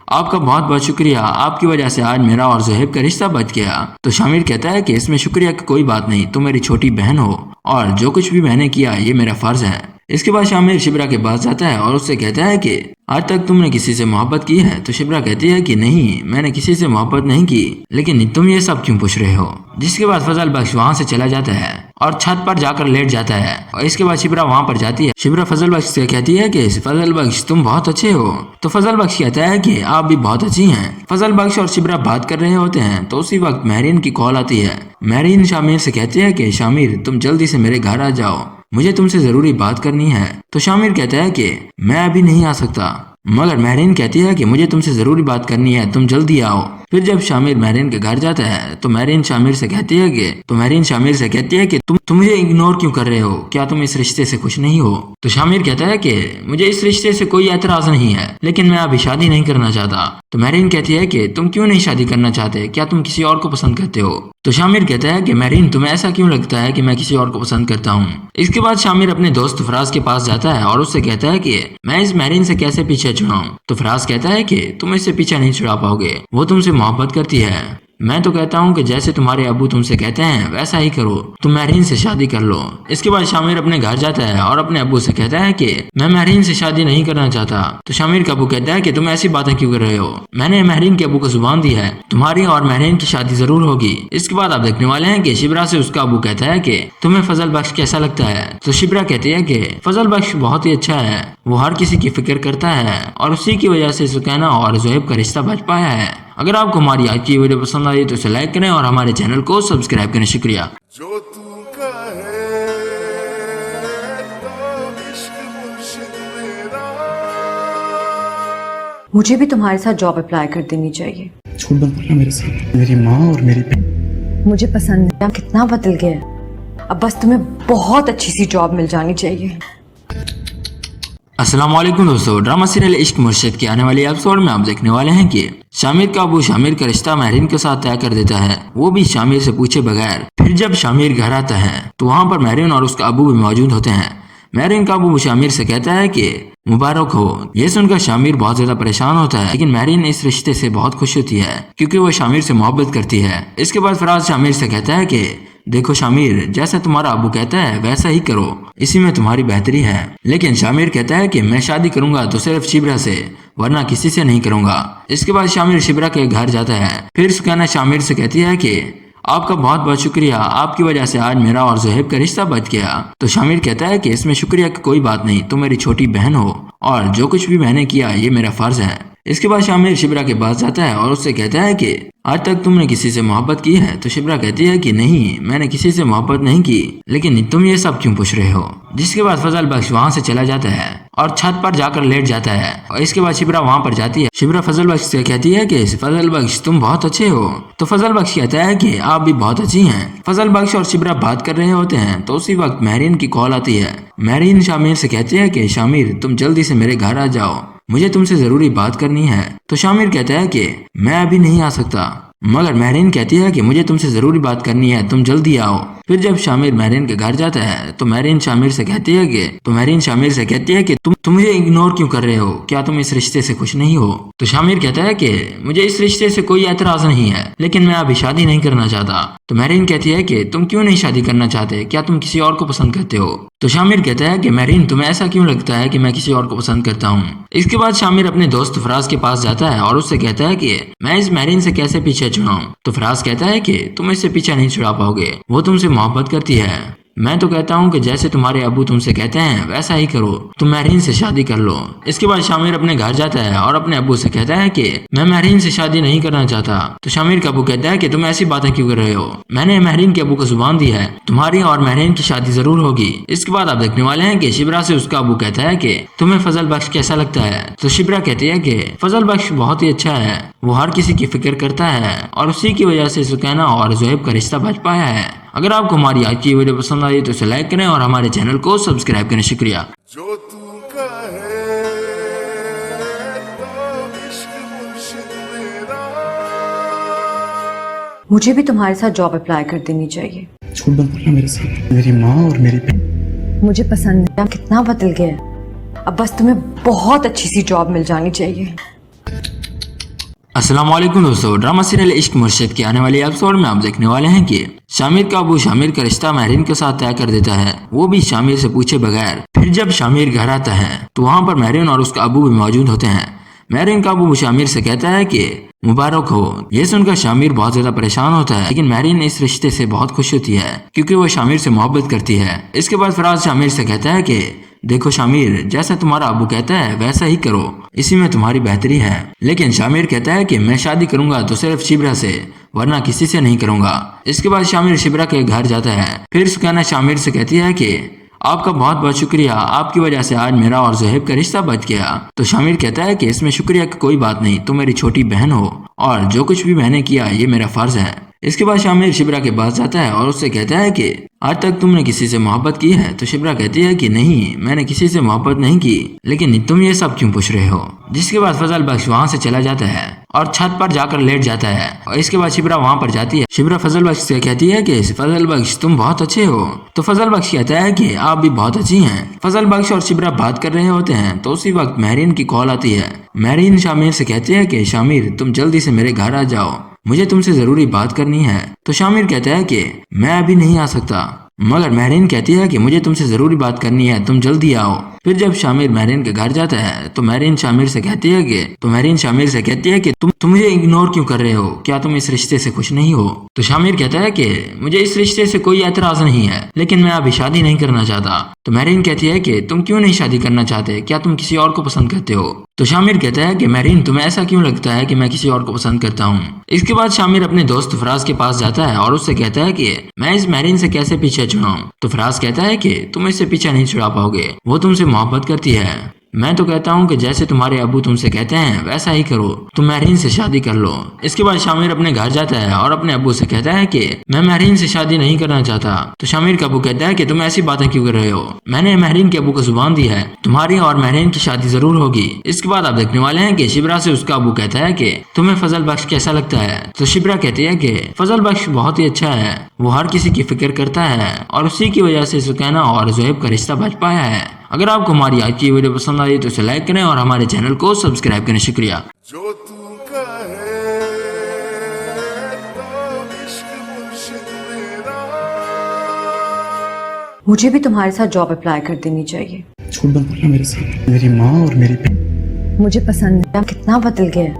آپ کا بہت بہت شکریہ, آپ کی وجہ سے آج میرا اور زہیب کا رشتہ بچ گیا. تو شامر کہتا ہے کہ اس میں شکریہ کی کوئی بات نہیں, تم میری چھوٹی بہن ہو اور جو کچھ بھی میں نے کیا یہ میرا فرض ہے. اس کے بعد شامر شبرا کے پاس جاتا ہے اور اس سے کہتا ہے کہ آج تک تم نے کسی سے محبت کی ہے؟ تو شبرا کہتی ہے کہ نہیں, میں نے کسی سے محبت نہیں کی, لیکن تم یہ سب کیوں پوچھ رہے ہو؟ جس کے بعد فضل بخش وہاں سے چلا جاتا ہے اور چھت پر جا کر لیٹ جاتا ہے. اور اس کے بعد شبرا وہاں پر جاتی ہے. شبرا فضل بخش سے کہتی ہے کہ فضل بخش تم بہت اچھے ہو. تو فضل بخش کہتا ہے کہ آپ بھی بہت اچھی ہیں. فضل بخش اور شبرا بات کر رہے ہوتے ہیں تو اسی وقت مہرین کی کال آتی ہے. مہرین شامر سے کہتی ہے کہ شامر تم جلدی سے میرے گھر آ جاؤ, مجھے تم سے ضروری بات کرنی ہے. تو شامر کہتا ہے کہ میں ابھی نہیں آ سکتا, مگر مہرین کہتی ہے کہ مجھے تم سے ضروری بات کرنی ہے, تم جلدی آؤ. پھر جب شامر مہرین کے گھر جاتا ہے تو مہرین شامر سے کہتی ہے کہ تم مجھے اگنور کیوں کر رہے ہو؟ کیا تم اس رشتے سے خوش نہیں ہو؟ تو شامر کہتا ہے کہ مجھے اس رشتے سے کوئی اعتراض نہیں ہے, لیکن میں ابھی شادی نہیں کرنا چاہتا. تو مہرین کہتی ہے کہ تم کیوں نہیں شادی کرنا چاہتے؟ کیا تم کسی اور کو پسند کرتے ہو؟ تو شامر کہتا ہے کہ مہرین تمہیں ایسا کیوں لگتا ہے کہ میں کسی اور کو پسند کرتا ہوں؟ اس کے بعد شامر اپنے دوست فراز کے پاس جاتا ہے اور اس سے کہتا ہے کہ میں اس مہرین سے کیسے پیچھے چھڑاؤں؟ تو فراز کہتا ہے کہ تم اس سے پیچھا نہیں چھڑا پاؤ گے, وہ تم سے محبت کرتی ہے. میں تو کہتا ہوں کہ جیسے تمہارے ابو تم سے کہتے ہیں ویسا ہی کرو, تم مہرین سے شادی کر لو. اس کے بعد شامر اپنے گھر جاتا ہے اور اپنے ابو سے کہتا ہے کہ میں مہرین سے شادی نہیں کرنا چاہتا. تو شامر کا ابو کہتا ہے کہ تم ایسی باتیں کیوں کر رہے ہو؟ میں نے مہرین کے ابو کو زبان دی ہے, تمہاری اور مہرین کی شادی ضرور ہوگی. اس کے بعد آپ دیکھنے والے ہیں کہ شبرا سے اس کا ابو کہتا ہے کہ تمہیں فضل بخش کیسا لگتا ہے؟ تو شبرا کہتی ہے کہ فضل بخش بہت ہی اچھا ہے, وہ ہر کسی کی فکر کرتا ہے اور اسی کی وجہ سے سکینہ اور زہیب کا رشتہ بچ پایا ہے. اگر آپ کو ہماری آج کی ویڈیو پسند آئی تو اسے لائک کریں اور ہمارے چینل کو سبسکرائب کریں. شکریہ. جو تو کہے تو عشق مرشد میرا. مجھے بھی تمہارے ساتھ جاب اپلائی کر دینی چاہیے. جھوٹ مت بولنا میرے ساتھ, میری ماں اور میری بہن. مجھے پسند ہے, کتنا بدل گیا ہے, اب بس تمہیں بہت اچھی سی جاب مل جانی چاہیے. السلام علیکم دوستو, ڈرامہ سیریل عشق مرشد کے آنے والے ایپیسوڈ میں آپ دیکھنے والے ہیں کہ شامر کا ابو شامر کا رشتہ مہرین کے ساتھ طے کر دیتا ہے, وہ بھی شامر سے پوچھے بغیر. پھر جب شامر گھر آتا ہے تو وہاں پر مہرین اور اس کا ابو بھی موجود ہوتے ہیں. مہرین کا ابو شامر سے کہتا ہے کہ مبارک ہو. یہ سن کر شامر بہت زیادہ پریشان ہوتا ہے, لیکن مہرین اس رشتے سے بہت خوش ہوتی ہے کیونکہ وہ شامر سے محبت کرتی ہے. اس کے بعد فراز شامر سے کہتا ہے کہ دیکھو شامر, جیسا تمہارا ابو کہتا ہے ویسا ہی کرو, اسی میں تمہاری بہتری ہے. لیکن شامر کہتا ہے کہ میں شادی کروں گا تو صرف شبرا سے, ورنہ کسی سے نہیں کروں گا. اس کے بعد شامر شبرا کے گھر جاتا ہے. پھر سکینہ شامر سے کہتی ہے کہ آپ کا بہت بہت شکریہ, آپ کی وجہ سے آج میرا اور زہیب کا رشتہ بچ گیا. تو شامر کہتا ہے کہ اس میں شکریہ کی کوئی بات نہیں, تم میری چھوٹی بہن ہو اور جو کچھ بھی میں نے کیا یہ میرا فرض ہے. اس کے بعد شامر شبرا کے پاس جاتا ہے اور اس سے کہتا ہے کہ آج تک تم نے کسی سے محبت کی ہے؟ تو شبرا کہتی ہے کہ نہیں, میں نے کسی سے محبت نہیں کی, لیکن تم یہ سب کیوں پوچھ رہے ہو؟ جس کے بعد فضل بخش وہاں سے چلا جاتا ہے اور چھت پر جا کر لیٹ جاتا ہے. اور اس کے بعد شبرا وہاں پر جاتی ہے. شبرا فضل بخش سے کہتی ہے کہ فضل بخش تم بہت اچھے ہو. تو فضل بخش کہتا ہے کہ آپ بھی بہت اچھی ہیں. فضل بخش اور شبرا بات کر رہے ہوتے ہیں تو اسی وقت مہرین کی کال آتی ہے. مہرین شامر سے کہتی ہے کہ شامر تم جلدی سے میرے گھر آ جاؤ, مجھے تم سے ضروری بات کرنی ہے. تو شامر کہتا ہے کہ میں ابھی نہیں آ سکتا, مگر مہرین کہتی ہے کہ مجھے تم سے ضروری بات کرنی ہے, تم جلدی آؤ. پھر جب شامر مہرین کے گھر جاتا ہے تو مہرین شامر سے کہتی ہے کہ تم مجھے اگنور کیوں کر رہے ہو؟ کیا تم اس رشتے سے خوش نہیں ہو؟ تو شامر کہتا ہے کہ مجھے اس رشتے سے کوئی اعتراض نہیں ہے, لیکن میں ابھی شادی نہیں کرنا چاہتا. تو مہرین کہتی ہے کہ تم کیوں نہیں شادی کرنا چاہتے؟ کیا تم کسی اور کو پسند کرتے ہو؟ تو شامر کہتا ہے کہ مہرین تمہیں ایسا کیوں لگتا ہے کہ میں کسی اور کو پسند کرتا ہوں؟ اس کے بعد شامر اپنے دوست فراز کے پاس جاتا ہے اور اس سے کہتا ہے کہ میں اس مہرین سے کیسے پیچھے چھڑاؤں؟ تو فراز کہتا ہے کہ تم اس سے پیچھا نہیں چھڑا پاؤ گے, وہ تم سے محبت کرتی ہے. میں تو کہتا ہوں کہ جیسے تمہارے ابو تم سے کہتے ہیں ویسا ہی کرو, تم مہرین سے شادی کر لو. اس کے بعد شامر اپنے گھر جاتا ہے اور اپنے ابو سے کہتا ہے کہ میں مہرین سے شادی نہیں کرنا چاہتا. تو شامر کا ابو کہتا ہے کہ تم ایسی باتیں کیوں کر رہے ہو؟ میں نے مہرین کے ابو کو زبان دی ہے, تمہاری اور مہرین کی شادی ضرور ہوگی. اس کے بعد آپ دیکھنے والے ہیں کہ شبرا سے اس کا ابو کہتا ہے کہ تمہیں فضل بخش کیسا لگتا ہے؟ تو شبرا کہتی ہے کہ فضل بخش بہت ہی اچھا ہے, وہ ہر کسی کی فکر کرتا ہے اور اسی کی وجہ سے سکینہ اور زہیب کا رشتہ بچ پایا ہے. اگر آپ کو ہماری آج کی ویڈیو پسند آئی تو اسے لائک کریں اور ہمارے چینل کو سبسکرائب کریں. شکریہ. جو تو کہے تو عشق مرشد میرا. مجھے بھی تمہارے ساتھ جاب اپلائی کر دینی چاہیے. جھوٹ مت بولنا میرے ساتھ, میری ماں اور میری بہن. مجھے پسند ہے, کتنا بدل گیا ہے, اب بس تمہیں بہت اچھی سی جاب مل جانی چاہیے. अस्सलाम वालेकुम दोस्तों, ड्रामा सीरियल इश्क मुर्शिद के आने वाले एपिसोड में आप देखने वाले हैं कि शामिर का अबू शामिर का रिश्ता महरीन के साथ तय कर देता है, वो भी शामिर से पूछे बगैर। फिर जब शामिर घर आता है तो वहाँ पर महरीन और उसका अबू भी मौजूद होते हैं। महरीन का अबू शामिर से कहता है कि मुबारक हो। ये सुनकर शामिर बहुत ज्यादा परेशान होता है, लेकिन महरीन इस रिश्ते से बहुत खुश होती है क्योंकि वो शामिर से मोहब्बत करती है। इसके बाद फराज शामिर से कहता है कि देखो शामिर, जैसा तुम्हारा अबू कहता है वैसा ही करो, इसी में तुम्हारी बेहतरी है। लेकिन शामिर कहता है कि मैं शादी करूंगा तो सिर्फ शिबरा से, वरना किसी से नहीं करूंगा। इसके बाद शामिर शिबरा के घर जाता है। फिर सुकैना शामिर से कहती है कि आपका बहुत बहुत शुक्रिया, आपकी वजह से आज मेरा और ज़ुहैब का रिश्ता बच गया। तो शामिर कहता है कि इसमें शुक्रिया की कोई बात नहीं, तुम मेरी छोटी बहन हो और जो कुछ भी मैंने किया ये मेरा फर्ज है। इसके बाद शामिर शिबरा के पास जाता है और उससे कहता है कि आज तक तुमने किसी से मोहब्बत की है? तो शिबरा कहती है कि नहीं, मैंने किसी से मोहब्बत नहीं की, लेकिन तुम ये सब क्यों पूछ रहे हो? जिसके बाद फजल बख्श वहाँ से चला जाता है और छत पर जाकर लेट जाता है। और इसके बाद शिबरा वहाँ पर जाती है। शिबरा फजल बख्श से कहती है कि फजल बख्श तुम बहुत अच्छे हो। तो फजल बख्श कहता है कि आप भी बहुत अच्छी हैं। फजल बख्श और शिबरा बात कर रहे होते हैं तो उसी वक्त महरीन की कॉल आती है। महरीन शामिर से कहती है कि शामिर तुम जल्दी से मेरे घर आ जाओ, मुझे तुमसे जरूरी बात करनी है। तो शामिर कहता है कि मैं अभी नहीं आ सकता, मगर महरीन कहती है कि मुझे तुमसे जरूरी बात करनी है, तुम जल्दी आओ। फिर जब शामिर महरीन के घर जाता है तो महरीन शामिर से कहती है कि तुम मुझे इग्नोर क्यों कर रहे हो? क्या तुम इस रिश्ते से खुश नहीं हो? तो शामिर कहता है कि मुझे इस रिश्ते से कोई एतराज नहीं है, लेकिन मैं अभी शादी नहीं करना चाहता। तो महरीन कहती है कि तुम क्यों नहीं शादी करना चाहते? क्या तुम किसी और को पसंद करते हो? तो शामिर कहता है कि महरीन तुम्हें ऐसा क्यों लगता है कि मैं किसी और को पसंद करता हूँ? इसके बाद शामिर अपने दोस्त फराज के पास जाता है और उससे कहता है कि मैं इस महरीन से कैसे पीछे छुड़ाऊं? तो फराज कहता है कि तुम इससे पीछा नहीं छुड़ा पाओगे, वो तुमसे मोहब्बत करती है। मैं तो कहता हूँ कि जैसे तुम्हारे अबू तुमसे कहते हैं वैसा ही करो, तुम महरीन से शादी कर लो। इसके बाद शामिर अपने घर जाता है और अपने अबू से कहता है कि मैं महरीन से शादी नहीं करना चाहता। तो शामिर का अबू कहता है कि तुम ऐसी बातें क्यों कर रहे हो? मैंने महरीन के अबू को जुबान दी है, तुम्हारी और महरीन की शादी जरूर होगी। इसके बाद आप देखने वाले हैं कि शिबरा से उसका अबू कहता है कि तुम्हें फजल बख्श कैसा लगता है? तो शिबरा कहती है कि फजल बख्श बहुत ही अच्छा है, वो हर किसी की फिक्र करता है और उसी की वजह से सुकैना और ज़ुहैब का रिश्ता बच पाया है। अगर आपको हमारी आज की वीडियो पसंद आई तो इसे लाइक करें और हमारे चैनल को सब्सक्राइब करें। शुक्रिया। जो तू कहे तो इश्क मुर्शिद मेरा। मुझे भी तुम्हारे साथ जॉब अप्लाई कर देनी चाहिए। झूठ मत बोलना मेरे साथ। मेरी माँ और मेरी बहन। मुझे पसंद है, कितना बदल गया,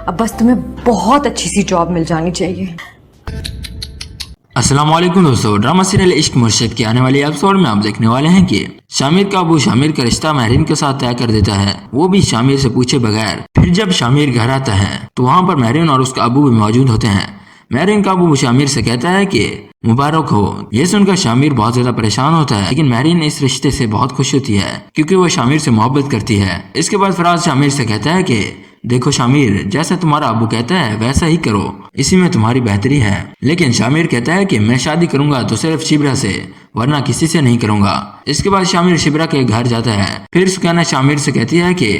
अब बस तुम्हें बहुत अच्छी सी जॉब मिल जानी चाहिए। अस्सलाम वालेकुम दोस्तों, ड्रामा सीरियल इश्क मुर्शिद के आने वाले एपिसोड में आप देखने वाले हैं कि शामिर का अबू शामिर का रिश्ता महरीन के साथ तय कर देता है, वो भी शामिर से पूछे बगैर। फिर जब शामिर घर आता है तो वहाँ पर महरीन और उसका अबू भी मौजूद होते हैं। महरीन का अबू शामिर से कहता है कि मुबारक हो। ये सुनकर शामिर बहुत ज्यादा परेशान होता है, लेकिन महरीन इस रिश्ते से बहुत खुश होती है क्योंकि वो शामिर से मोहब्बत करती है। इसके बाद फराज शामिर से कहता है कि देखो शामिर, जैसा तुम्हारा अबू कहता है वैसा ही करो, इसी में तुम्हारी बेहतरी है। लेकिन शामिर कहता है कि मैं शादी करूंगा तो सिर्फ शिबरा से, वरना किसी से नहीं करूंगा। इसके बाद शामिर शिबरा के घर जाता है। फिर सुकैना शामिर से कहती है कि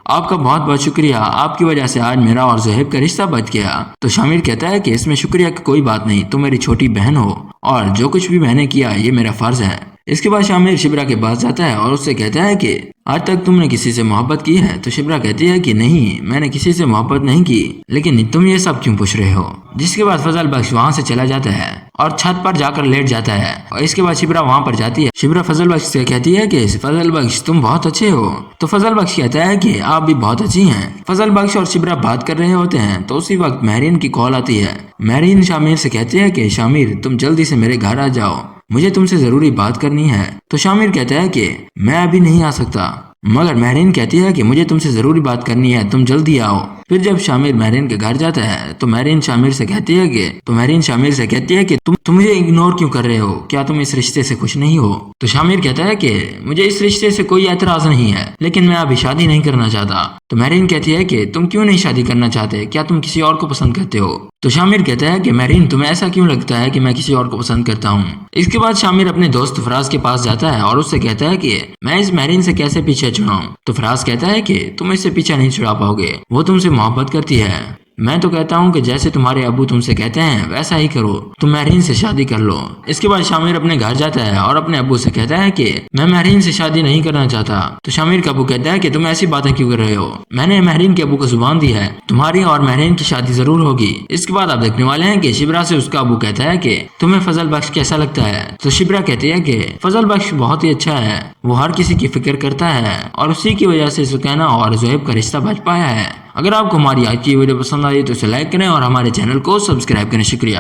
आपका बहुत बहुत शुक्रिया, आपकी वजह से आज मेरा और ज़ुहैब का रिश्ता बच गया। तो शामिर कहता है कि इसमें शुक्रिया की कोई बात नहीं, तुम मेरी छोटी बहन हो और जो कुछ भी मैंने किया ये मेरा फर्ज है। इसके बाद शामिर शिबरा के पास जाता है और उससे कहता है कि आज तक तुमने किसी से मोहब्बत की है? तो शिबरा कहती है कि नहीं, मैंने किसी से मोहब्बत नहीं की, लेकिन तुम ये सब क्यों पूछ रहे हो? जिसके बाद फजल बख्श वहाँ से चला जाता है और छत पर जाकर लेट जाता है। और इसके बाद शिबरा वहाँ पर जाती है। शिबरा फजल बख्श से कहती है कि फजल बख्श तुम बहुत अच्छे हो। तो फजल बख्श कहता है कि आप भी बहुत अच्छी हैं। फजल बख्श और शिबरा बात कर रहे होते हैं तो उसी वक्त महरीन की कॉल आती है। महरीन शामिर से कहती है कि शामिर तुम जल्दी से मेरे घर आ जाओ, मुझे तुमसे जरूरी बात करनी है। तो शामिर कहता है कि मैं अभी नहीं आ सकता, मगर महरीन कहती है कि मुझे तुमसे जरूरी बात करनी है, तुम जल्दी आओ। फिर जब शामिर महरीन के घर जाता है तो महरीन शामिर से कहती है कि तुम मुझे इग्नोर क्यों कर रहे हो? क्या तुम इस रिश्ते से खुश नहीं हो? तो शामिर कहता है कि मुझे इस रिश्ते से कोई एतराज नहीं है, लेकिन मैं अभी शादी नहीं करना चाहता। तो महरीन कहती है कि तुम क्यों नहीं शादी करना चाहते? क्या तुम किसी और को पसंद करते हो? तो शामिर कहता है कि महरीन तुम्हें ऐसा क्यों लगता है कि मैं किसी और को पसंद करता हूँ? इसके बाद शामिर अपने दोस्त फराज के पास जाता है और उससे कहता है कि मैं इस महरीन से कैसे पीछे छुड़ाऊं? तो फराज कहता है कि तुम इससे पीछा नहीं छुड़ा पाओगे, वो तुमसे मोहब्बत करती है। میں تو کہتا ہوں کہ جیسے تمہارے ابو تم سے کہتے ہیں ویسا ہی کرو، تم مہرین سے شادی کر لو۔ اس کے بعد شامر اپنے گھر جاتا ہے اور اپنے ابو سے کہتا ہے کہ میں مہرین سے شادی نہیں کرنا چاہتا۔ تو شامر کا ابو کہتا ہے کہ تم ایسی باتیں کیوں کر رہے ہو، میں نے مہرین کے ابو کو زبان دی ہے تمہاری اور مہرین کی شادی ضرور ہوگی۔ اس کے بعد آپ دیکھنے والے ہیں کہ شبرا سے اس کا ابو کہتا ہے کہ تمہیں فضل بخش کیسا لگتا ہے؟ تو شبرا کہتی ہے کہ فضل بخش بہت ہی اچھا ہے، وہ ہر کسی کی فکر کرتا ہے اور اسی کی وجہ سے سکینہ اور زہیب کا رشتہ بچ پایا ہے۔ اگر آپ کو ہماری آج کی ویڈیو پسند آئی تو اسے لائک کریں اور ہمارے چینل کو سبسکرائب کریں۔ شکریہ۔